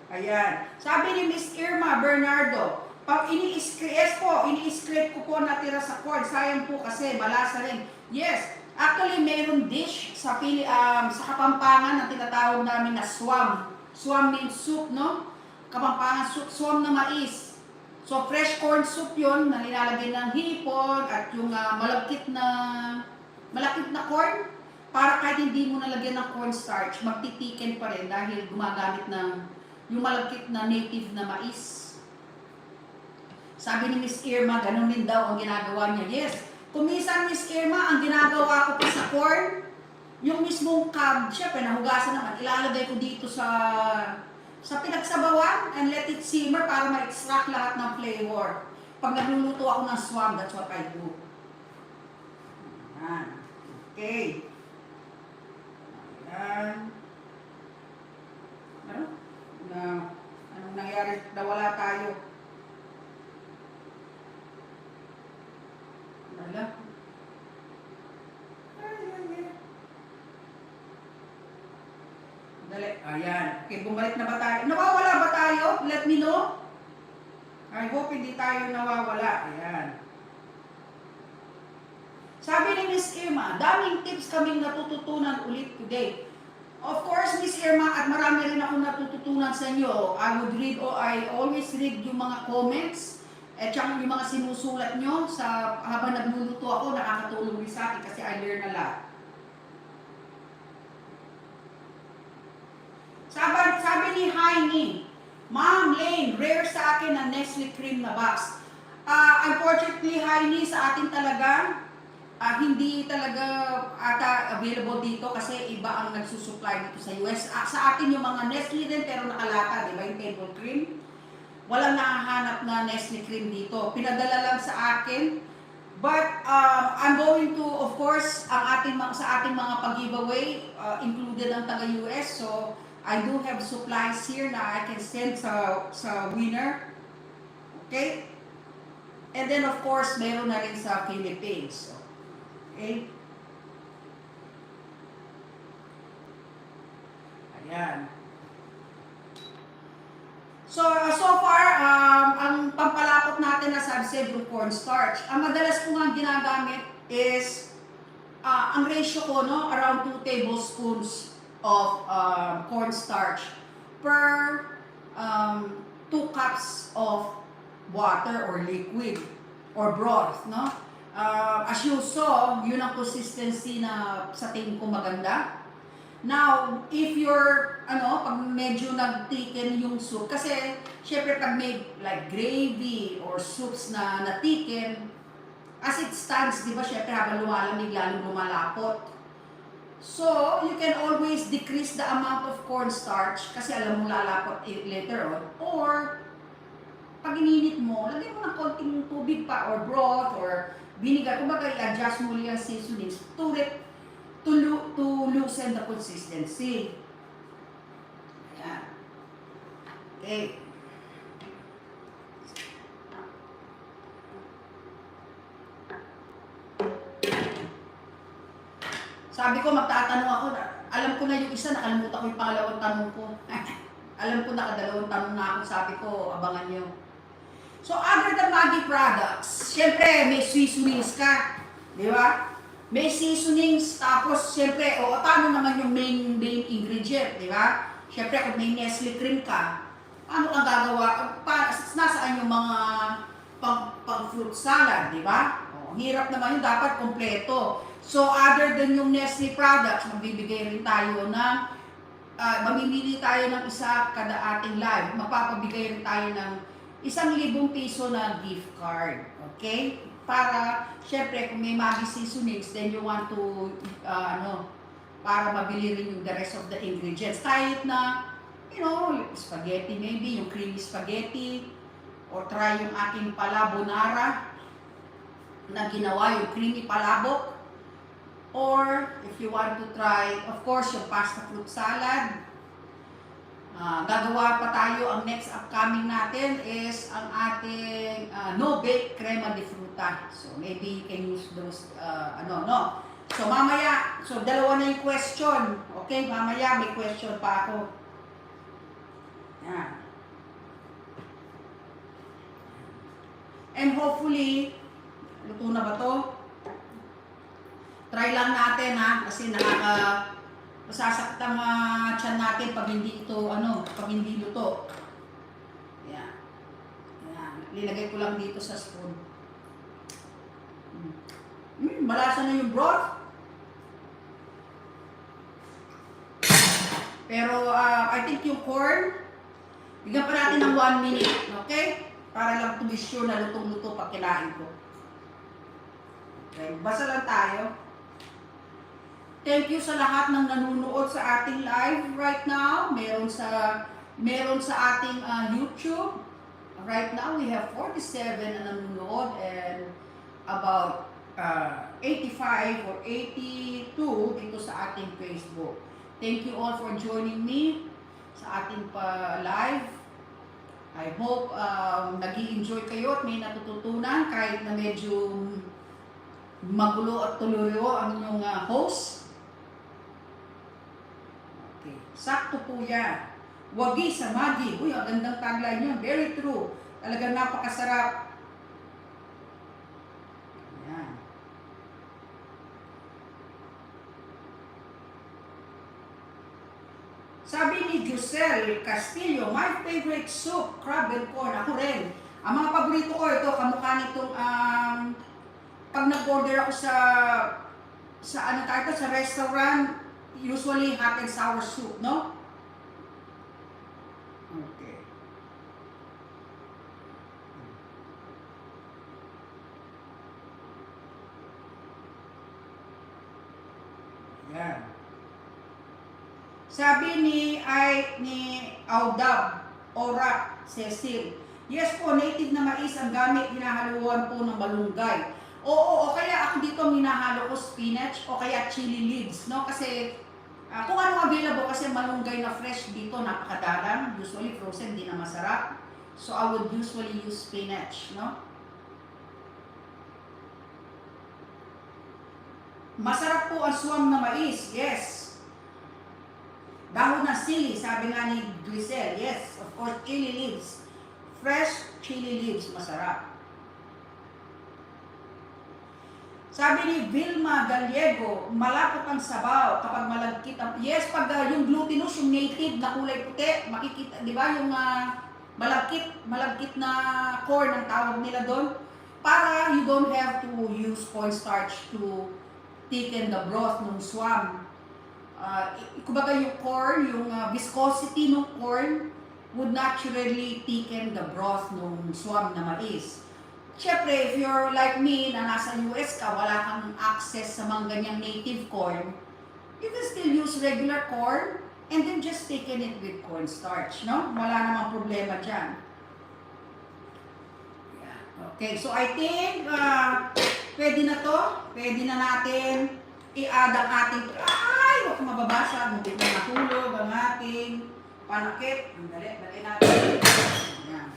Ayan. Sabi ni Miss Irma Bernardo, pag ini-script ko po natira sa corn. Sayang po kasi malasa rin. Yes, actually mayroon dish sa Kapampangan na tinatawag namin na swam. Swam means soup, no? Kapampangan soup, swam na mais. So fresh corn soup yun na nilalagay ng hipon at yung malakit na corn. Para kahit hindi mo nalagyan ng cornstarch, magtitiken pa rin dahil gumagamit ng yung malagkit na native na mais. Sabi ni Miss Irma, ganun din daw ang ginagawa niya. Yes, kumisan Miss Irma, ang ginagawa ko pa sa corn, yung mismong cob, syempre nahugasan naman, ilalagay ko dito sa pinagsabawan and let it simmer para ma-extract lahat ng flavor. Pag nagluluto ako ng swam, that's what I do. Ayan. Okay. Ayan. Anong nangyari? Nawala tayo. Wala. Dali. Ayan. Okay, bumalik na ba tayo? Nawawala ba tayo? Let me know. I hope hindi tayo nawawala. Ayan. Sabi ni Miss Irma, daming tips kaming natututunan ulit today. Of course, Miss Irma, at marami rin ako natututunan sa inyo. I always read yung mga comments at saka yung mga sinusulat nyo habang nagluluto ako, nakakatulong rin sa akin kasi I learn a lot. Sabi ni Heini, Ma'am Lane, rare sa akin ang Nestle cream na box. Unfortunately, Heini, sa atin talaga, hindi talaga ata available dito kasi iba ang nagsusupply dito sa US. Sa atin yung mga Nestle din pero nakalata, di ba, yung table cream. Walang nahahanap na Nestle cream dito. Pinadala lang sa akin. But I'm going to, of course, sa ating mga pag-giveaway, included ang taga-US. So, I do have supplies here na I can send sa winner. Okay? And then, of course, meron na rin sa Philippines. So, okay. Ayan. So far, ang pampalapot natin na I've said yung cornstarch. Ang madalas ko nga ginagamit is, ang ratio ko, no, around 2 tablespoons of cornstarch per 2 cups of water or liquid or broth, no? As you saw, yun ang consistency na sa tingin ko maganda. Now, if you're, pag medyo nag-thicken yung soup, kasi, syempre pag may like gravy or soups na na-thicken, as it stands, di ba, syempre habang lumalamig, lalong lumalapot. So, you can always decrease the amount of cornstarch, kasi alam mo lalapot later on, or, pag ininit mo, lagyan mo ng konting tubig pa, or broth, or vinegar, kumbaga i-adjust mo yung seasonings to loosen the consistency. Ayan. Okay. Sabi ko, magtatanong ako, alam ko na yung isa, nakalimutan ko yung pangalawang tanong ko. Alam ko, nakadalawang tanong na ako, sabi ko, abangan nyo. So, other than Maggi products, syempre, may seasonings ka. Di ba? May seasonings, tapos syempre, paano naman yung main ingredient, di ba? Syempre, kung may Nestle cream ka, paano kang gagawa? Nasaan yung mga pang-fruit salad, di ba? Hirap naman yun, dapat kompleto. So, other than yung Nestle products, magbibigay rin tayo ng mamimili tayo ng isa kada ating live. Magpapabigay rin tayo ng 1,000 piso na gift card. Okay? Para, syempre, kung may Maggi seasonings, then you want to, para mabili rin yung the rest of the ingredients. Kahit na, spaghetti maybe, yung creamy spaghetti, or try yung aking palabonara na ginawa, yung creamy palabok. Or, if you want to try, of course, yung pasta fruit salad. Gagawa pa tayo, ang next upcoming natin is ang ating no-bake crema de fruta. So, maybe you can use those, So, mamaya, dalawa na yung question. Okay, mamaya may question pa ako. Yan. And hopefully, luto na ba to? Try lang natin ha, kasi masasakit ang tiyan natin pag hindi ito, pag hindi luto. Yan. Yan. Lilagay ko lang dito sa spoon. Malasa na yung broth. Pero I think yung corn, bigyan pa natin ng 1 minute, okay? Para lang to be sure na lutong-luto pag kinain ko. Okay, basa lang tayo. Thank you sa lahat ng nanonood sa ating live right now. Meron sa ating YouTube. Right now, we have 47 na nanonood and about 85 or 82 dito sa ating Facebook. Thank you all for joining me sa ating live. I hope nag-i-enjoy kayo at may natututunan kahit na medyo magulo at tuloyo ang inyong host. Okay. Sakto po yan. Wagi sa Maggi. Uy, ang gandang tagline yun. Very true. Talagang napakasarap. Yan. Sabi ni Giselle Castillo, my favorite soup, crab and corn. Ako rin. Ang mga paborito ko ito, kamukha nitong pag nag-order ako sa restaurant, usually hot and sour soup, no? Okay. Yan. Sabi ni Audab, Ora, Cecil, yes po, native na mais ang gamit, hinahaluan po ng malunggay. Oo, o kaya ako dito minahalo ko spinach o kaya chili leaves, no? Kasi kung ano available, kasi malunggay na fresh dito, napakadalang. Usually frozen, di na masarap. So I would usually use spinach, no? Masarap po ang swam na mais, yes. Dahon na sili, sabi nga ni Grisel, yes. Of course, chili leaves. Fresh chili leaves, masarap. Sabi ni Vilma Gallego, malapot ang sabaw kapag malagkit ang... Yes, pag yung glutinous, yung native na kulay puti, makikita, di ba, yung malagkit na corn ang tawag nila doon, para you don't have to use cornstarch to thicken the broth ng swam. Kumbaga yung corn, yung viscosity ng corn would naturally thicken the broth ng swam na mais. Siyempre, if you're like me, na nasa US ka, wala kang access sa mga ganyang native corn, you can still use regular corn and then just thicken it with cornstarch, no? Wala namang problema dyan. Yeah. Okay, so I think pwede na to. Pwede na natin i-add ang ating... Ay! Huwag kang mababasa. Mabit na nahulog ang ating panakit. Ang dali natin. Yan.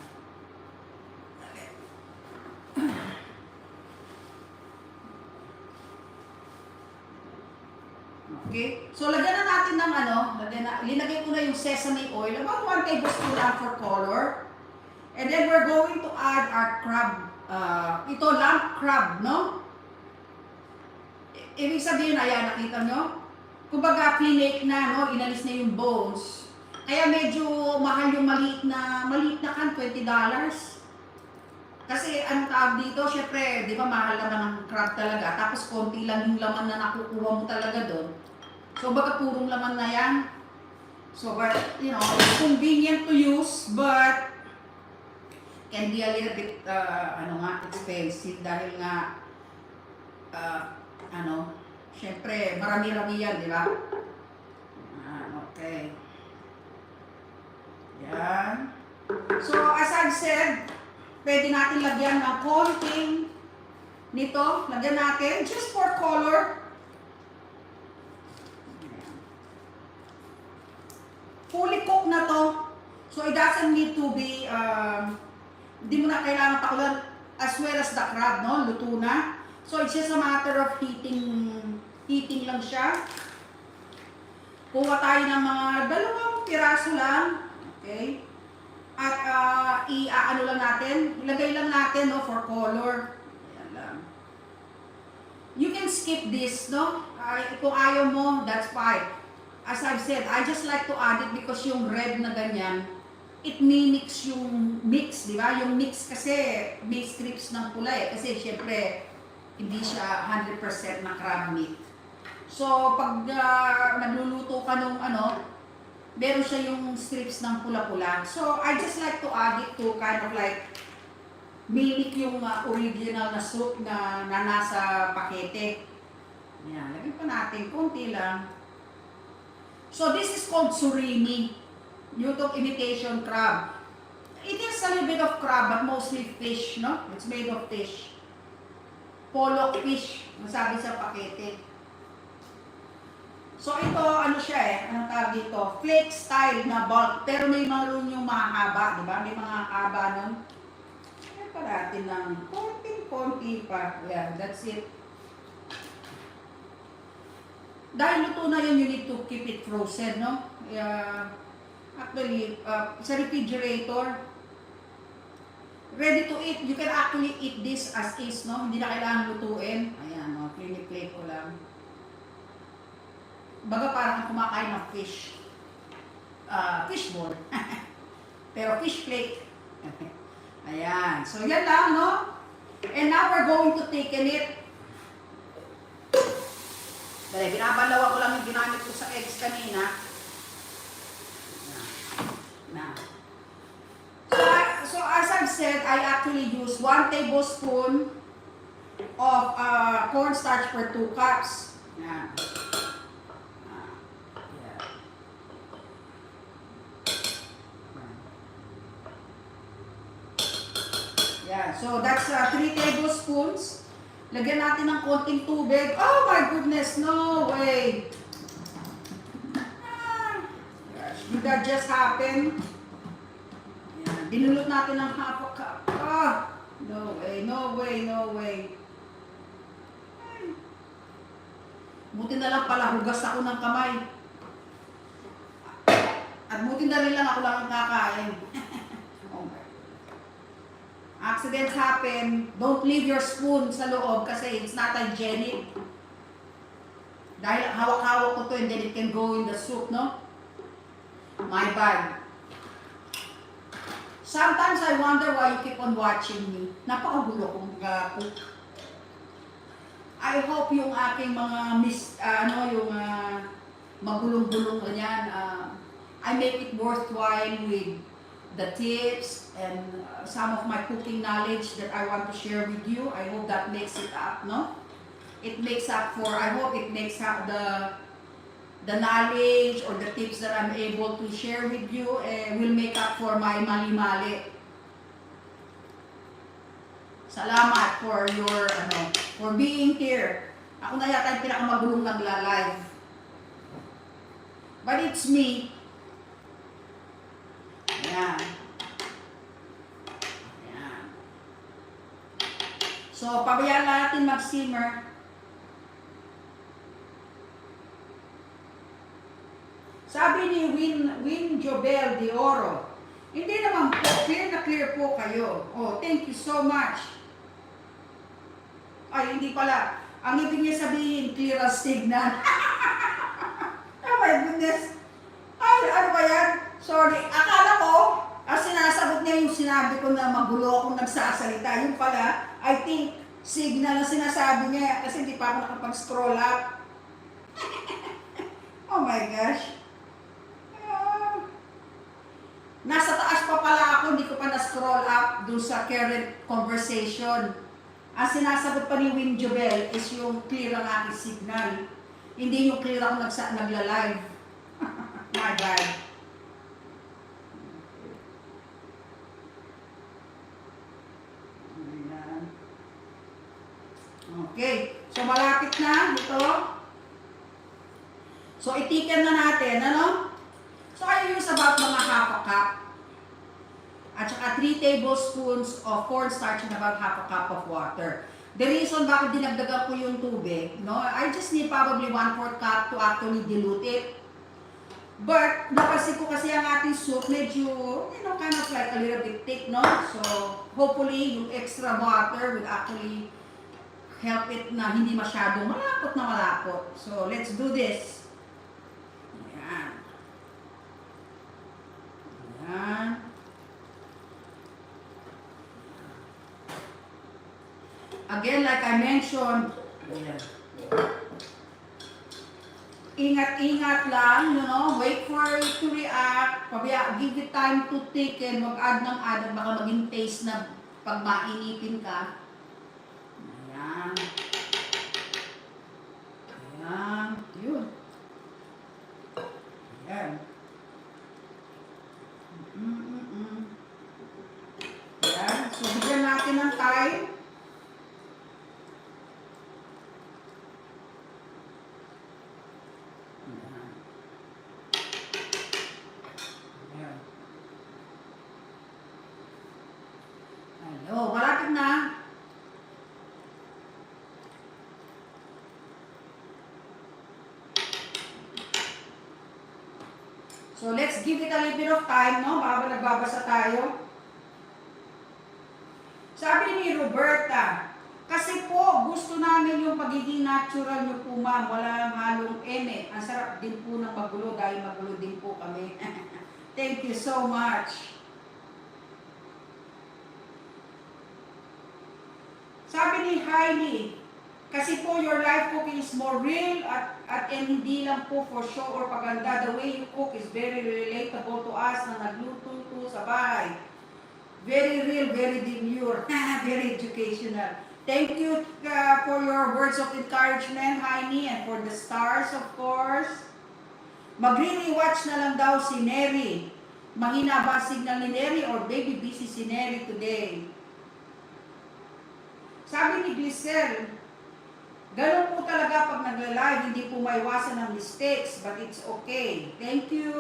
Okay? So, lagyan na natin ng linagay ko na yung sesame oil. About 1 tablespoon lang for color. And then, we're going to add our crab. Ito, lamb crab, no? Ibig sabihin, ayan, nakita nyo? Kumbaga, pinake na, no? Inalis na yung bones. Kaya medyo mahal yung maliit na kan, $20. Kasi ang tawag dito, syempre, di ba mahal naman ang crab talaga. Tapos konti lang yung laman na nakukuha mo talaga doon. So baka purong laman na yan. So, but, you know, it's convenient to use, but can be a little bit, expensive dahil nga, syempre, marami-rami yan, di ba? Okay. Yan. So, as I've said, pwede natin lagyan ng konting nito. Lagyan natin just for color. Fully cooked na to. So, it doesn't need to be, hindi mo na kailangan pakulan as well as the crab, no? Luto na. So, it's just a matter of heating lang siya. Kuha tayo ng mga 2 piraso lang. Okay? At i-ano lang natin, ilagay lang natin, no, for color. Ayan lang. You can skip this, no? Kung ayaw mo, that's fine. As I've said, I just like to add it because yung red na ganyan, it mimics yung mix, di ba? Yung mix kasi may strips ng pula eh. Kasi syempre, hindi siya 100% na crab meat. So, pag nagluluto ka nung meron siya yung strips ng pula-pula. So, I just like to add it to kind of like mimic yung original na soup na nasa pakete. Yan, lagyan pa natin, konti lang. So, this is called surimi. YouTube imitation crab. It is a little bit of crab, but mostly fish, no? It's made of fish. Pollock fish, masabi sa pakete. So ito, siya anong tawag dito? Flake style na bulk, pero may maroon yung mahaba, di ba? May mga haba nun. Kaya pa natin ng konting-konti pa. Yeah, that's it. Dahil luto na yun, you need to keep it frozen, no? Actually, sa refrigerator, ready to eat. You can actually eat this as is, no? Hindi na kailangan lutuin. Ayan, no? Plate ko lang. Baga parang kumakain ng fish. Fishball. Pero fish plate. Ayan. So, yan lang, no? And now we're going to thicken it. Dali, binabalawa ko lang yung ginamit ko sa eggs kanina. So, as I've said, I actually use 1 tablespoon of cornstarch per 2 cups. Ayan. Yeah, so that's 3 tablespoons. Lagyan natin ng konting tubig. Oh my goodness, no way. Gosh, did that just happen? Yeah, dinulot natin ng half a cup. No way, no way, no way. Buti na lang pala hugas ako ng kamay. At buti na rin lang ako lang ang kakain. Accidents happen. Don't leave your spoon sa loob kasi it's not hygienic. Dahil hawak-hawak ko to and then it can go in the soup, no? My bad. Sometimes I wonder why you keep on watching me. Napakagulo kong cook. I hope yung aking mga magulong-gulong ganyan, I make it worthwhile with the tips and some of my cooking knowledge that I want to share with you. I hope that makes it up, no? It makes up for, I hope it makes up the knowledge or the tips that I'm able to share with you will make up for my mali-mali. Salamat for your, for being here. Ako na yata yung pinakamagulong nagla-live. But it's me. Ayan. Ayan. So, pabayaan natin mag-simmer. Sabi ni Win Jobel de Oro, hindi naman po, clear po kayo. Oh, thank you so much. Ay, hindi pala. Ang ibig niya sabihin, clear as signal. Oh my goodness. Ay, ano ba yan? Sorry, akala ko, sinasagot niya yung sinabi ko na magulo akong nagsasalita. Yung pala, I think, signal na sinasabi niya kasi hindi pa ako nakapag-scroll up. Oh my gosh. Nasa taas pa pala ako, hindi ko pa na-scroll up dun sa current conversation. Ang sinasagot pa ni Win Jobel is yung clear ang aking signal. Hindi yung clear ako nagla-live. My bad. Ayan. Okay. So, malapit na ito. So, itiken na natin, ano? So, I use about mga half a cup. At saka 3 tablespoons of cornstarch and about half a cup of water. The reason bakit dinagdagan ko yung tubig, no? I just need probably 1/4 cup to actually dilute it. But, napansin ko kasi ang ating soup medyo, kind of like a little bit thick, no? So, hopefully, yung extra water will actually help it na hindi masyadong malapot na malapot. So, let's do this. Ayan. Ayan. Again, like I mentioned, ingat-ingat lang, wait for it to react, give it time to thicken, mag-add ng add, baka maging taste na pag mainipin ka. Ayan. Ayan. Yun. Ayan. Ayan. So, bigyan natin ng time. Hello, malapit na. So, let's give it a little bit of time, no? Baka nagbabasa tayo. Sabi ni Roberta, kasi po, gusto namin yung pagiging natural nyo po, ma'am. Wala halong eme. Ang sarap din po ng magulo dahil magulo din po kami. Thank you so much. Sabi ni Heidi, kasi po your life cooking is more real at hindi lang po for show or paganda. The way you cook is very relatable to us na nagluto po sa bahay. Very real, very demure, very educational. Thank you for your words of encouragement, Heidi, and for the stars, of course. Magre-rewatch na lang daw si Neri. Mahina ba signal ni Neri or baby busy si Neri today? Sabi ni Glisel, ganun po talaga pag nagla-live, hindi po maiwasan ng mistakes, but it's okay. Thank you.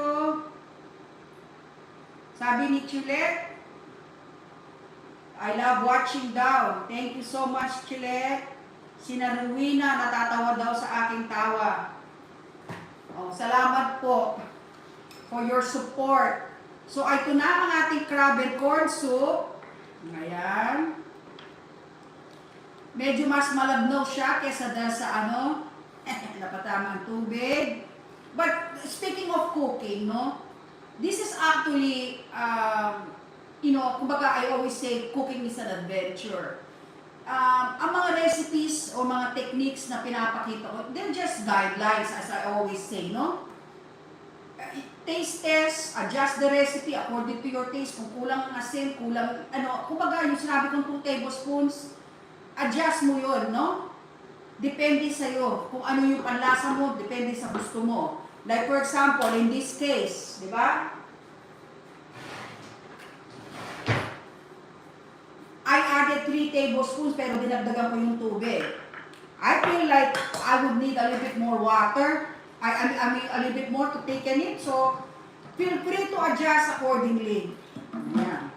Sabi ni Chulette, I love watching daw. Thank you so much, Chulette. Sina Ruina, natatawa daw sa aking tawa. Oh, salamat po for your support. So, ito na ang ating crab and corn soup. Ayan. Medyo mas malabnaw siya kesa sa napatama ang tubig. But speaking of cooking, no, this is actually, kumbaga I always say cooking is an adventure. Ang mga recipes o mga techniques na pinapakita ko, they're just guidelines as I always say, no? Taste test, adjust the recipe according to your taste. Kung kulang ang asin, kulang, kumbaga yung sinabi kong 2 tablespoons, adjust mo yun, no? Depende sa'yo. Kung ano yung panlasa mo, depende sa gusto mo. Like for example, in this case, di ba? I added 3 tablespoons pero dinagdagan ko yung tubig. I feel like I would need a little bit more water. I mean a little bit more to thicken it. So, feel free to adjust accordingly. Ayan.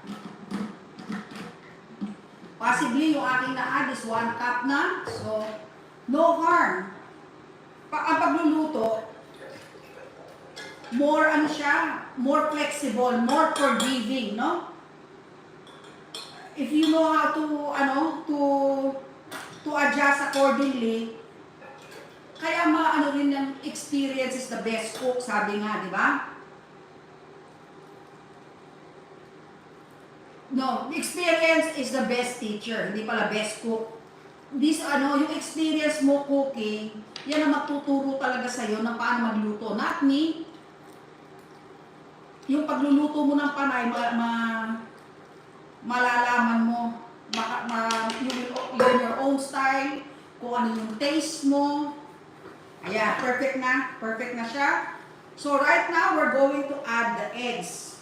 Possibly, yung aking na-add is 1 cup na. So, no harm. Ang pagluluto, more more flexible, more forgiving, no? If you know how to adjust accordingly, kaya rin ng experience is the best cook, sabi nga, di ba? No, experience is the best teacher, hindi pala best cook. Yung experience mo cooking, yan ang magtuturo talaga sa'yo ng paano magluto. Not me. yung pagluluto mo ng panay, malalaman mo, you will learn your own style, kung ano yung taste mo. Ayan, perfect na siya. So right now, we're going to add the eggs.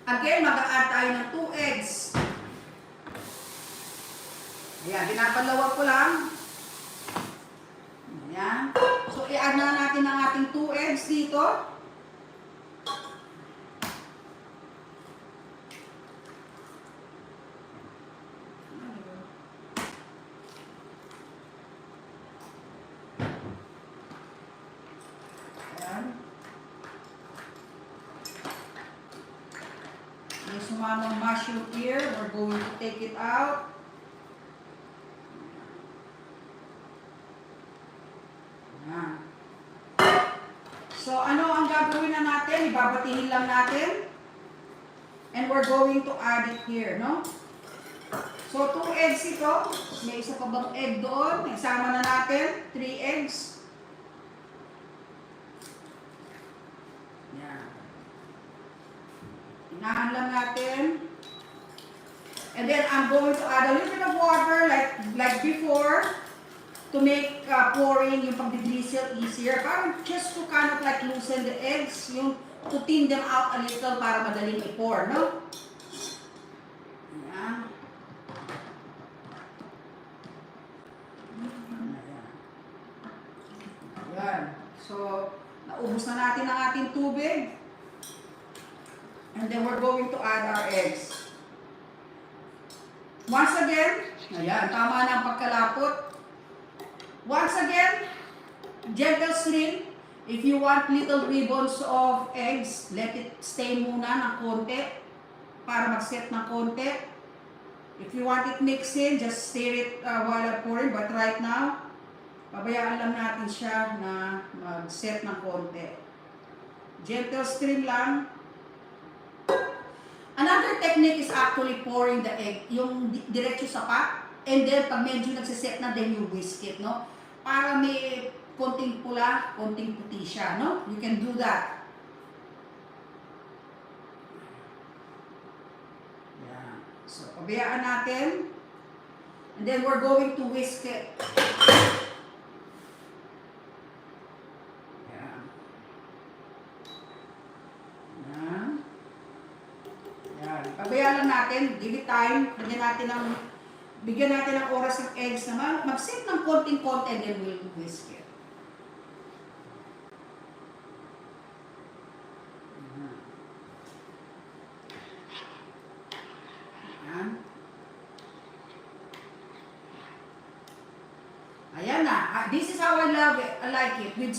Again, mag-a-add tayo ng 2 eggs. Ayan, pinapalawag ko lang. Ayan. So, i-add na natin ang ating 2 eggs dito. Ayan. May sumamang mushroom here. We're going to take it out. So, ano ang gagawin na natin? Ibabatihin lang natin. And we're going to add it here, no? So, 2 eggs ito. May isa pa bang egg doon? Isama na natin. 3 eggs. Yan. Inahan lang natin. And then, I'm going to add a little bit of water like before, to make pouring yung pag-drizzle easier. Parang just to kind of like loosen the eggs, yung to thin them out a little para madaling i-pour, no? Ayan. Ayan. So, naubos na natin ang ating tubig. And then we're going to add our eggs. Once again, ayan, tama na ang pagkalapot. Once again, gentle stir. If you want little ribbons of eggs, let it stay muna ng konti para mag-set ng konti. If you want it mixing, just stir it while pouring. But right now, pabayaan lang natin siya na mag-set ng konti. Gentle stir lang. Another technique is actually pouring the egg, yung diretso sa pot. And then, pag medyo nagsiset na, then you whisk it, no? Para may konting pula, konting puti siya, no? You can do that. Yeah. So, pabayaan natin. And then, we're going to whisk it. Yeah. Yeah. Yeah. Pabayaan lang natin. Give it time. Bigyan natin ng oras ng eggs naman. Mag-set ng konting-konti and then we'll whisk it. Ayan. Ayan na. This is how I love it. I like it. With,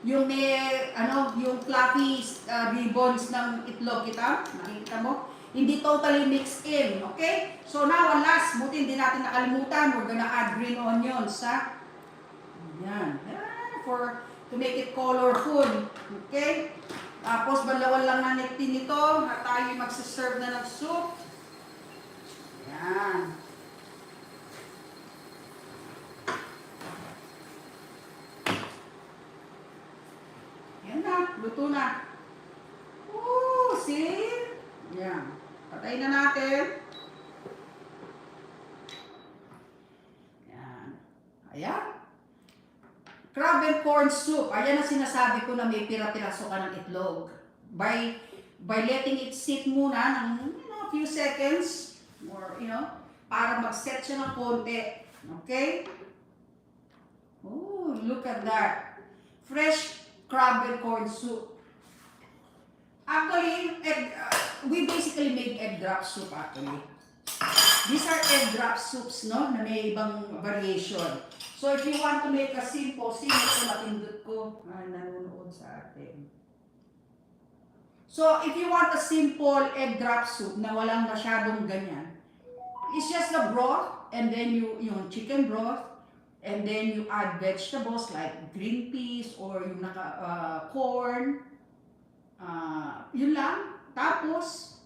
yung may, yung fluffy ribbons ng itlog kita. Nakikita mo? Hindi totally mixed in, okay? So now, ang last, buti hindi natin nakalimutan, we're gonna add green onions, ha? Ayan. To make it colorful, okay? Tapos, balawan lang na natin ito, at tayo magsaserve na ng soup. Ayan. Ayan na, luto na. Ooh, see? Ayan. Patayin na natin. Ayan. Ayan. Crab and corn soup. Ayan ang sinasabi ko na may pira-piraso ka ng itlog. By letting it sit muna ng a few seconds or para mag-set siya ng konti. Okay? Oh, look at that. Fresh crab and corn soup. Actually, we basically make egg drop soup actually. These are egg drop soups, no? Na may ibang variation. So if you want to make a simple, ito napindot ko, nanonood sa atin. So if you want a simple egg drop soup na walang masyadong ganyan, it's just the broth, and then yung chicken broth, and then you add vegetables like green peas or yung corn. Yun lang. Tapos,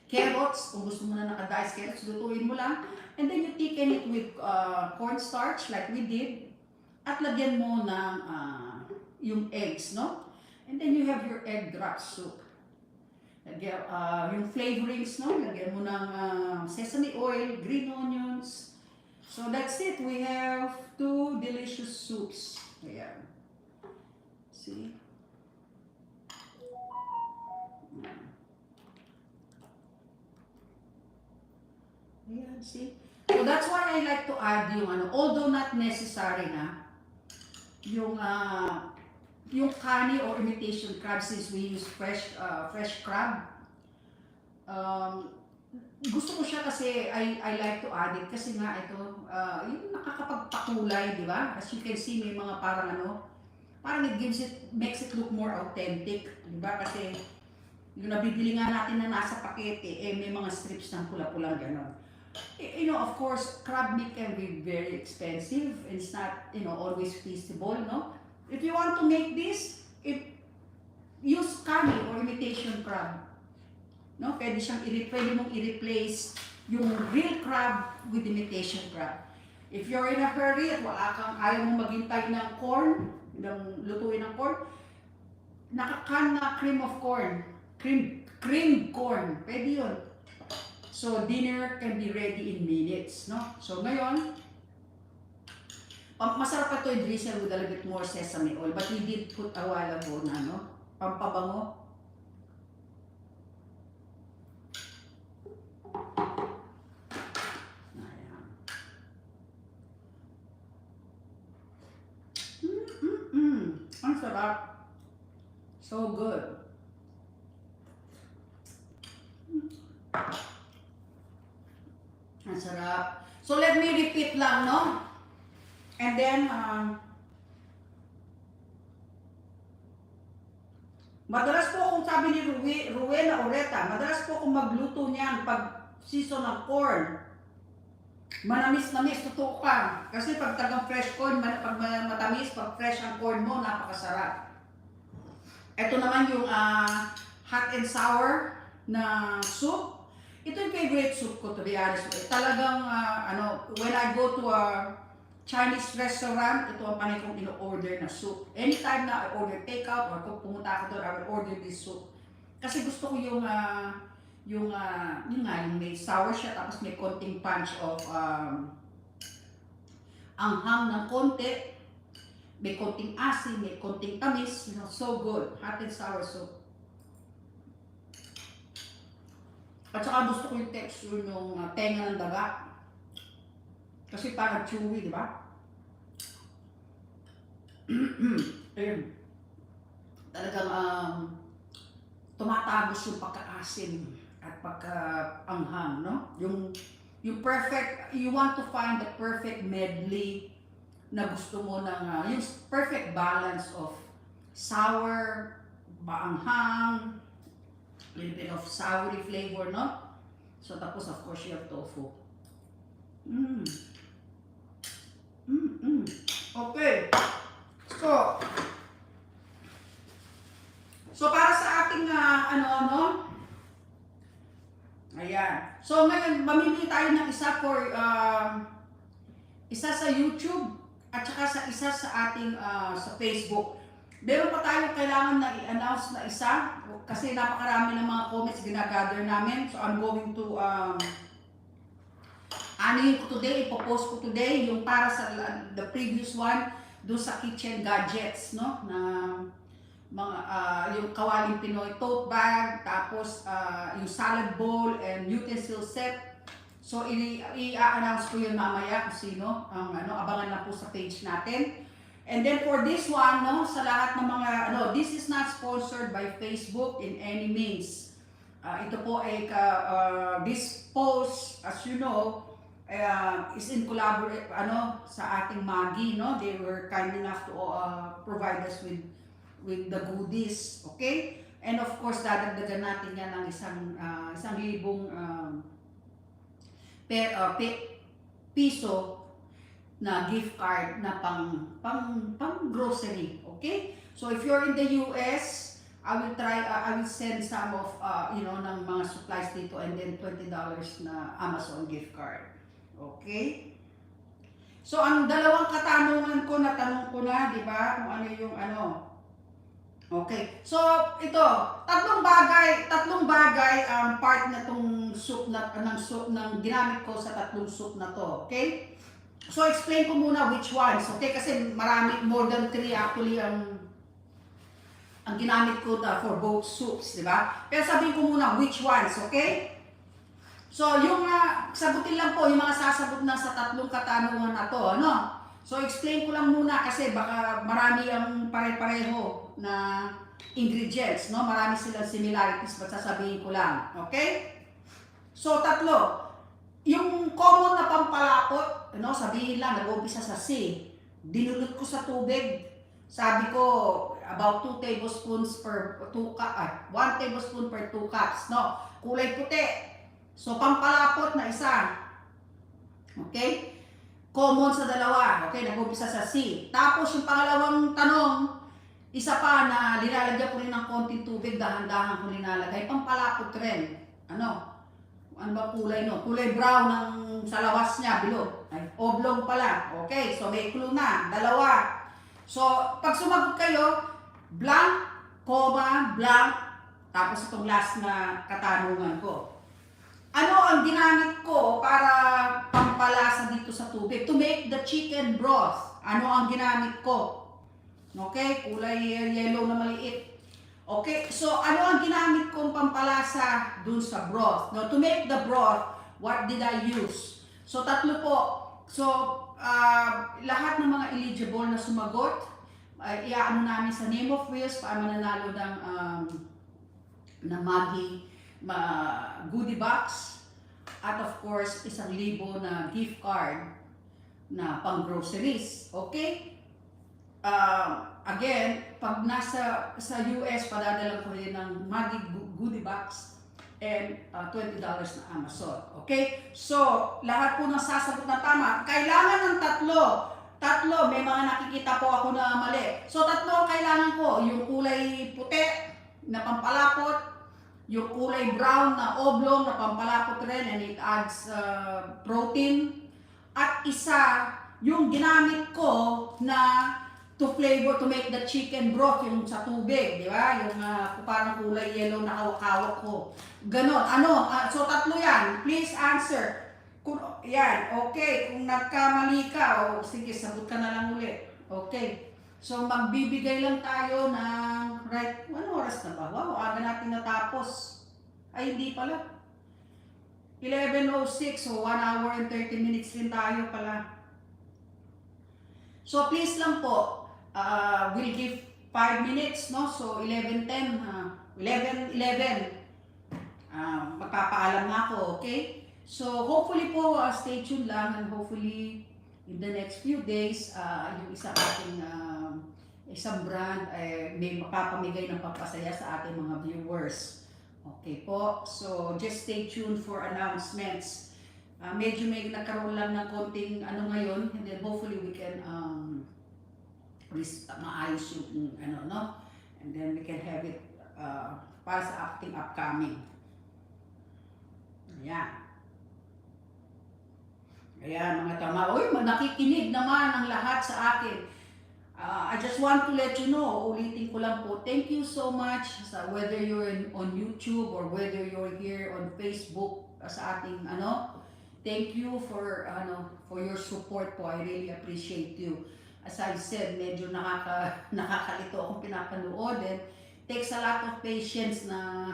carrots, kung gusto mo na naka-diced carrots, lutuin mo lang. And then you thicken it with cornstarch like we did. At lagyan mo ng yung eggs, no? And then you have your egg drop soup. Lagyan, yung flavorings, no? Lagyan mo ng sesame oil, green onions. So that's it. We have 2 delicious soups. Ayan. See? Ayan, see? So that's why I like to add yung although not necessary na, yung kani or imitation crab, since we use fresh crab. Gusto ko siya kasi I like to add it kasi nga ito, yung nakakapagpakulay, di ba? As you can see, may mga parang makes it look more authentic, di ba? Kasi yung nabibili nga natin na nasa pakete, may mga strips ng pula-pula gano'n. Of course, crab meat can be very expensive. It's not, always feasible, no? If you want to make this, use kani or imitation crab. No? Pwede mong i-replace yung real crab with imitation crab. If you're in a hurry at ayaw mong maghintay ng corn, lutuin ng corn, nakakan na cream of corn, cream corn, pwede yun. So, dinner can be ready in minutes, no? So, ngayon, masarap pa ito i-drizzle with a little bit more sesame oil, but we did put a while ago na, pampabango. Ayan. Ang sarap. So good. Ang sarap. So let me repeat lang, no? And then, madalas po akong sabi ni Rowena Oreta, madalas po akong magluto niyan pag season ng corn. Manamis-namis, totoo ka. Kasi pag tagang fresh corn, pag matamis, pag fresh ang corn mo, napakasarap. Ito naman yung hot and sour na soup. Ito yung favorite soup ko, to be honest with you. Talagang, when I go to a Chinese restaurant, ito ang panay kong ino-order na soup. Anytime na I order takeout or kung pumunta ako doon, I will order this soup. Kasi gusto ko yung may sour siya, tapos may konting punch of anghang ng konti, may konting asin, may konting tamis, so good. Hot and sour soup. At saka gusto ko yung texture ng tenga ng daga. Kasi parang chewy, di ba? Ayun. Talagang tumatagos yung pagkaasim at pagkaanghang, no? Yung perfect, you want to find the perfect medley na gusto mo ng, yung perfect balance of sour, maanghang, little bit of soury flavor, no? So, tapos of course you have tofu. Okay. So para sa ating ayan. So ngayon, mamili tayo ng isa for isa sa YouTube at saka sa isa sa ating sa Facebook. Meron pa tayong kailangan na i-announce na isa kasi napakarami ng mga comments ginagather namin. So I'm going to ipopost ko today yung para sa the previous one doon sa kitchen gadgets, no? Na mga yung kawaling Pinoy tote bag, tapos yung salad bowl and utensil set. So i-announce ko yun mamaya kung sino ang abangan lang po sa page natin. And then for this one, no, sa lahat ng mga this is not sponsored by Facebook in any means. Ito po ay this post, as you know, is in collaborate sa ating Maggie, no? They were kind enough to provide us with the goodies, okay? And of course, dadagdagan natin yan ng isang libong piso na gift card na pang grocery, okay? So if you're in the US, I will send some of ng mga supplies dito and then $20 na Amazon gift card. Okay? So ang dalawang katanungan ko, natanong ko na, di ba? Kung ano yung Okay. So, ito, tatlong bagay ang part na tong soup ng ginamit ko sa tatlong soup na to. Okay? So, explain ko muna which ones. Okay? Kasi marami, more than 3 actually ang ginamit ko for both soups, di ba? Pero sabihin ko muna which ones, okay? So, yung sagutin lang po yung mga sasagot na sa tatlong katanungan na to, ano? So, explain ko lang muna kasi baka marami ang pare-pareho na ingredients, no? Marami silang similarities, but sasabihin ko lang, okay? So, tatlo. Yung common na pampalapot, no? Sabihin lang, nag-umpisa sa C. Dinulot ko sa tubig. Sabi ko, about 2 tablespoons per 2 cup, 1 tablespoon per 2 cups, no? Kulay puti. So, pampalapot na isa. Okay? Common sa dalawa. Okay, nag-umpisa sa C. Tapos, yung pangalawang tanong, isa pa na nilalagyan ko rin ng konting tubig, dahan-dahan ko nilalagay. Pampalapot rin. Ano? Ano ba kulay no? Kulay brown ng sa lawas niya, bilog. Ay, oblong pala. Okay, so may clue na. Dalawa. So, pag sumagot kayo, blank, comma, blank, tapos itong last na katanungan ko. Ano ang ginamit ko para pampalasa dito sa tubig? To make the chicken broth. Ano ang ginamit ko? Okay, kulay yellow na maliit. Okay, so ano ang ginamit kong pampalasa dun sa broth? No, to make the broth, what did I use? So, tatlo po. So, lahat ng mga eligible na sumagot, iaano namin sa name of wheels para mananalo ng Maggi goodie box at of course 1,000 na gift card na pang groceries. Okay? Again, pag sa US, padadala ko rin ng Maggi goodie box and $20 na Amazon. Okay? So, lahat po ng sasagot na tama. Kailangan ng tatlo. Tatlo, may mga nakikita po ako na mali. So, tatlo ang kailangan ko. Yung kulay puti na pampalapot, yung kulay brown na oblong na pampalapot rin and it adds protein. At isa, yung ginamit ko na to flavor, to make the chicken broth, yung sa tubig, di ba? Yung parang kulay yellow na hawak ko. Ganon. Ano? So, tatlo yan. Please answer. Yan. Okay. Kung nagkamali ka, sige, sagot ka na lang ulit. Okay. So, magbibigay lang tayo ng right. Ano oras na ba? Wow, aga natin natapos. Ay, hindi pala. 11:06, so 1 hour and 30 minutes rin tayo pala. So, please lang po, we'll give 5 minutes, no? So, 11:10, 11:11, magpapaalam na ako, okay? So, hopefully po, stay tuned lang and hopefully, in the next few days, yung isang brand may mapapamigay ng papasaya sa ating mga viewers. Okay po, so just stay tuned for announcements. Medyo may nagkaroon lang ng konting ngayon, and then hopefully we can maayos yung no? And then we can have it para sa ating upcoming. Ayan. Ayan, mga tama. Uy, nakikinig naman ang lahat sa akin. I just want to let you know, ulitin ko lang po, thank you so much whether you're on YouTube or whether you're here on Facebook sa ating thank you for your support po. I really appreciate you. As I said, medyo nakakalito akong pinapanood and takes a lot of patience na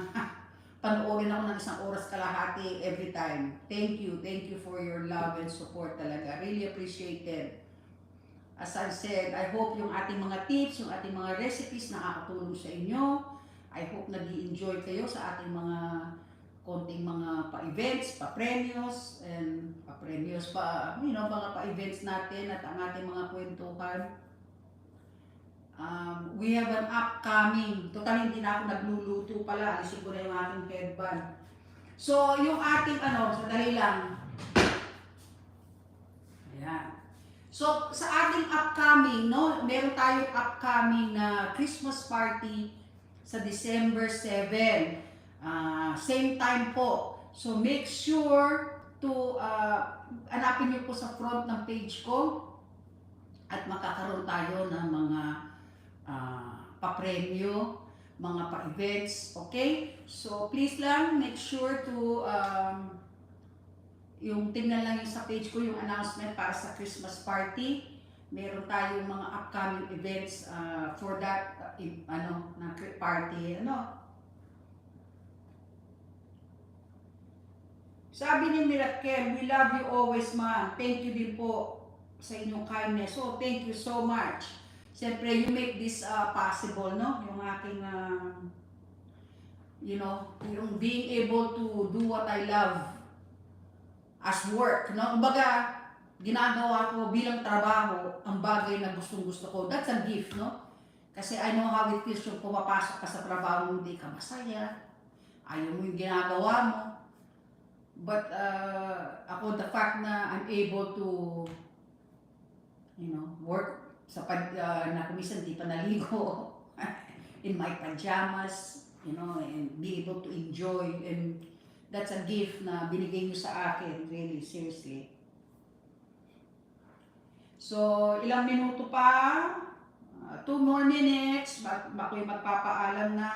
panoorin ako ng 1 oras kalahati every time. Thank you for your love and support talaga. Really appreciated. As I said, I hope yung ating mga tips, yung ating mga recipes nakakatulong sa inyo. I hope nag-i-enjoy kayo sa ating mga konting mga pa-events, pa-premios, and mga pa-events natin at ang ating mga kwentuhan. We have an upcoming, total hindi na ako nagluluto pala, alisin ko na yung ating headband. So, yung ating sandali lang. Ayan. So, sa ating upcoming, meron tayong upcoming na Christmas party sa December 7. Same time po. So, make sure to hanapin niyo po sa front ng page ko at makakaroon tayo ng mga pa-premyo, mga pa-events, okay? So, please lang, make sure to, yung tingnan lang yung sa page ko, yung announcement para sa Christmas party. Meron tayong mga upcoming events for that, na party, Sabi ni Mirakel, we love you always, ma'am. Thank you din po sa inyong kindness. So, thank you so much. Siyempre, you make this possible, no? Yung aking, yung being able to do what I love as work, no? Kumbaga, ginagawa ko bilang trabaho ang bagay na gustong-gusto ko. That's a gift, no? Kasi I know how it feels yung pumapasok ka sa trabaho, hindi ka masaya, ayaw mo yung ginagawa mo. But ako, the fact na I'm able to, work sa na kumisan di pa naligo in my pajamas, and be able to enjoy, and that's a gift na binigay niyo sa akin, really, seriously. So, ilang minuto pa, 2 more minutes, ako'y magpapaalam na.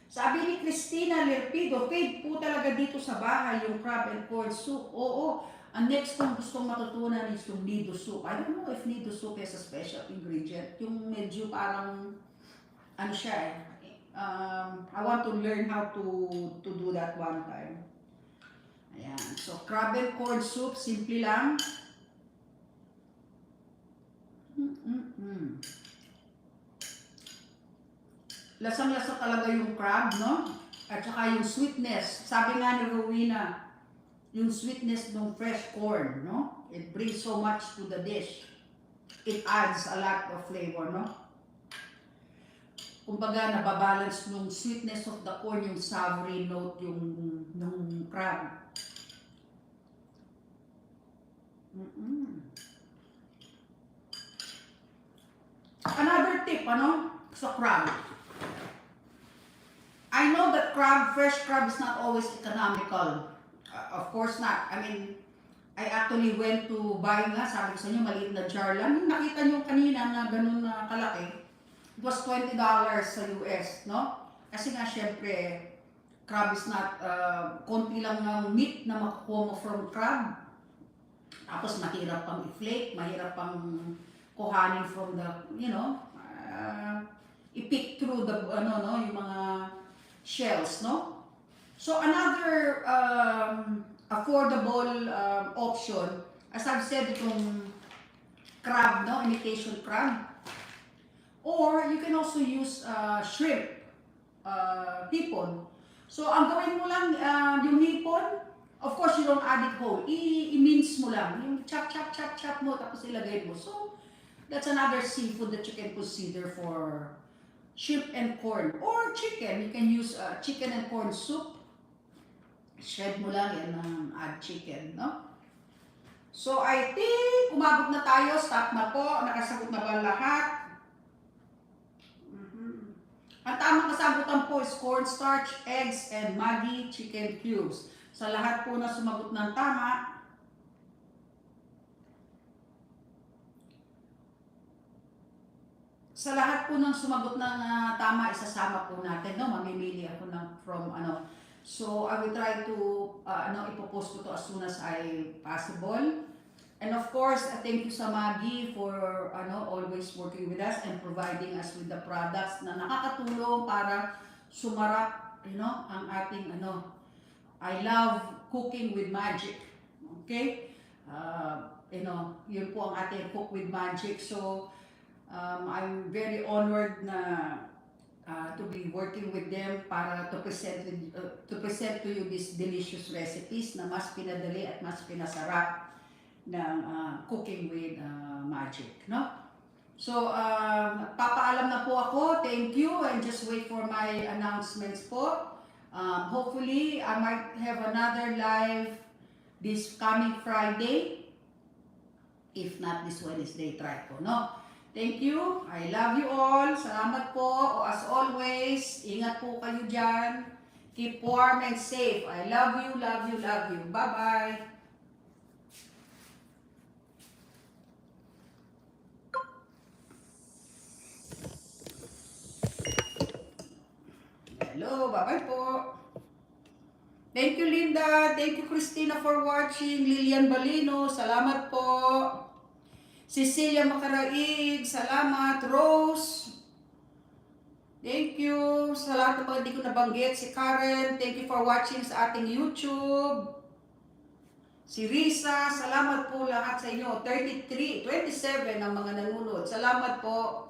Sabi ni Christina Lerpido, fave po talaga dito sa bahay yung crab and corn soup. Oo, ang next kong gustong matutunan is yung nido soup. I don't know if nido soup has a special ingredient. Yung medyo parang, siya I want to learn how to do that one time. Ayan, so crab and corn soup, simple lang. Lasang-lasa talaga yung crab, no? At saka yung sweetness. Sabi nga ni Rowena, yung sweetness ng fresh corn, no? It brings so much to the dish. It adds a lot of flavor, no? Kumbaga, nababalance yung sweetness of the corn, yung savory note, yung crab. Another tip, sa crab. I know that fresh crab is not always economical. Of course not. I mean, I actually went to buy nga, sabi ko sa inyo, maliit na jar lang. Yung nakita nyo kanina na ganun na kalaki, it was $20 sa US, no? Kasi nga, syempre, crab is not, konti lang ng meat na makukuha mo from crab. Tapos, mahirap pang i-flake, mahirap pang kuhanin from the, i-pick through the, yung mga shells, no? So another affordable option, as I've said, itong crab, no? Imitation crab. Or you can also use shrimp, hipon. So ang gawin mo lang, yung hipon, of course you don't add it whole. I-mince mo lang. Yung chop mo, tapos ilagay mo. So that's another seafood that you can consider for shrimp and corn, or chicken. You can use chicken and corn soup. Shred mo lang yan, add chicken, no? So, I think, umabot na tayo. Stop na po. Nakasagot na ba lahat? Ang tamang kasagutan po is cornstarch, eggs, and Maggi chicken cubes. Sa lahat po na sumagot ng tama, tama, isasama po natin, no? Mamimili ako from. So, I will try to, ipopost ko to as soon as I possible. And of course, thank you sa Maggi for, always working with us and providing us with the products na nakakatulong para sumarap, ang ating, I love cooking with magic. Okay? Yun po ang ating cook with magic. So, I'm very honored na to be working with them para to present to you these delicious recipes na mas pinadali at mas pinasarap ng cooking with magic, no? So, papaalam na po ako. Thank you, and just wait for my announcements po. Hopefully, I might have another live this coming Friday. If not this Wednesday, try ko, no? Thank you. I love you all. Salamat po. As always, ingat po kayo dyan. Keep warm and safe. I love you, love you, love you. Bye-bye. po. Bye-bye po. Thank you, Linda. Thank you, Christina, for watching. Lilian Balino, salamat po. Cecilia Macaraig, salamat. Rose, thank you. Sa lahat ng mga hindi ko nabanggit. Si Karen, thank you for watching sa ating YouTube. Si Risa, salamat po lahat sa inyo. 27 ang mga nanonood. Salamat po.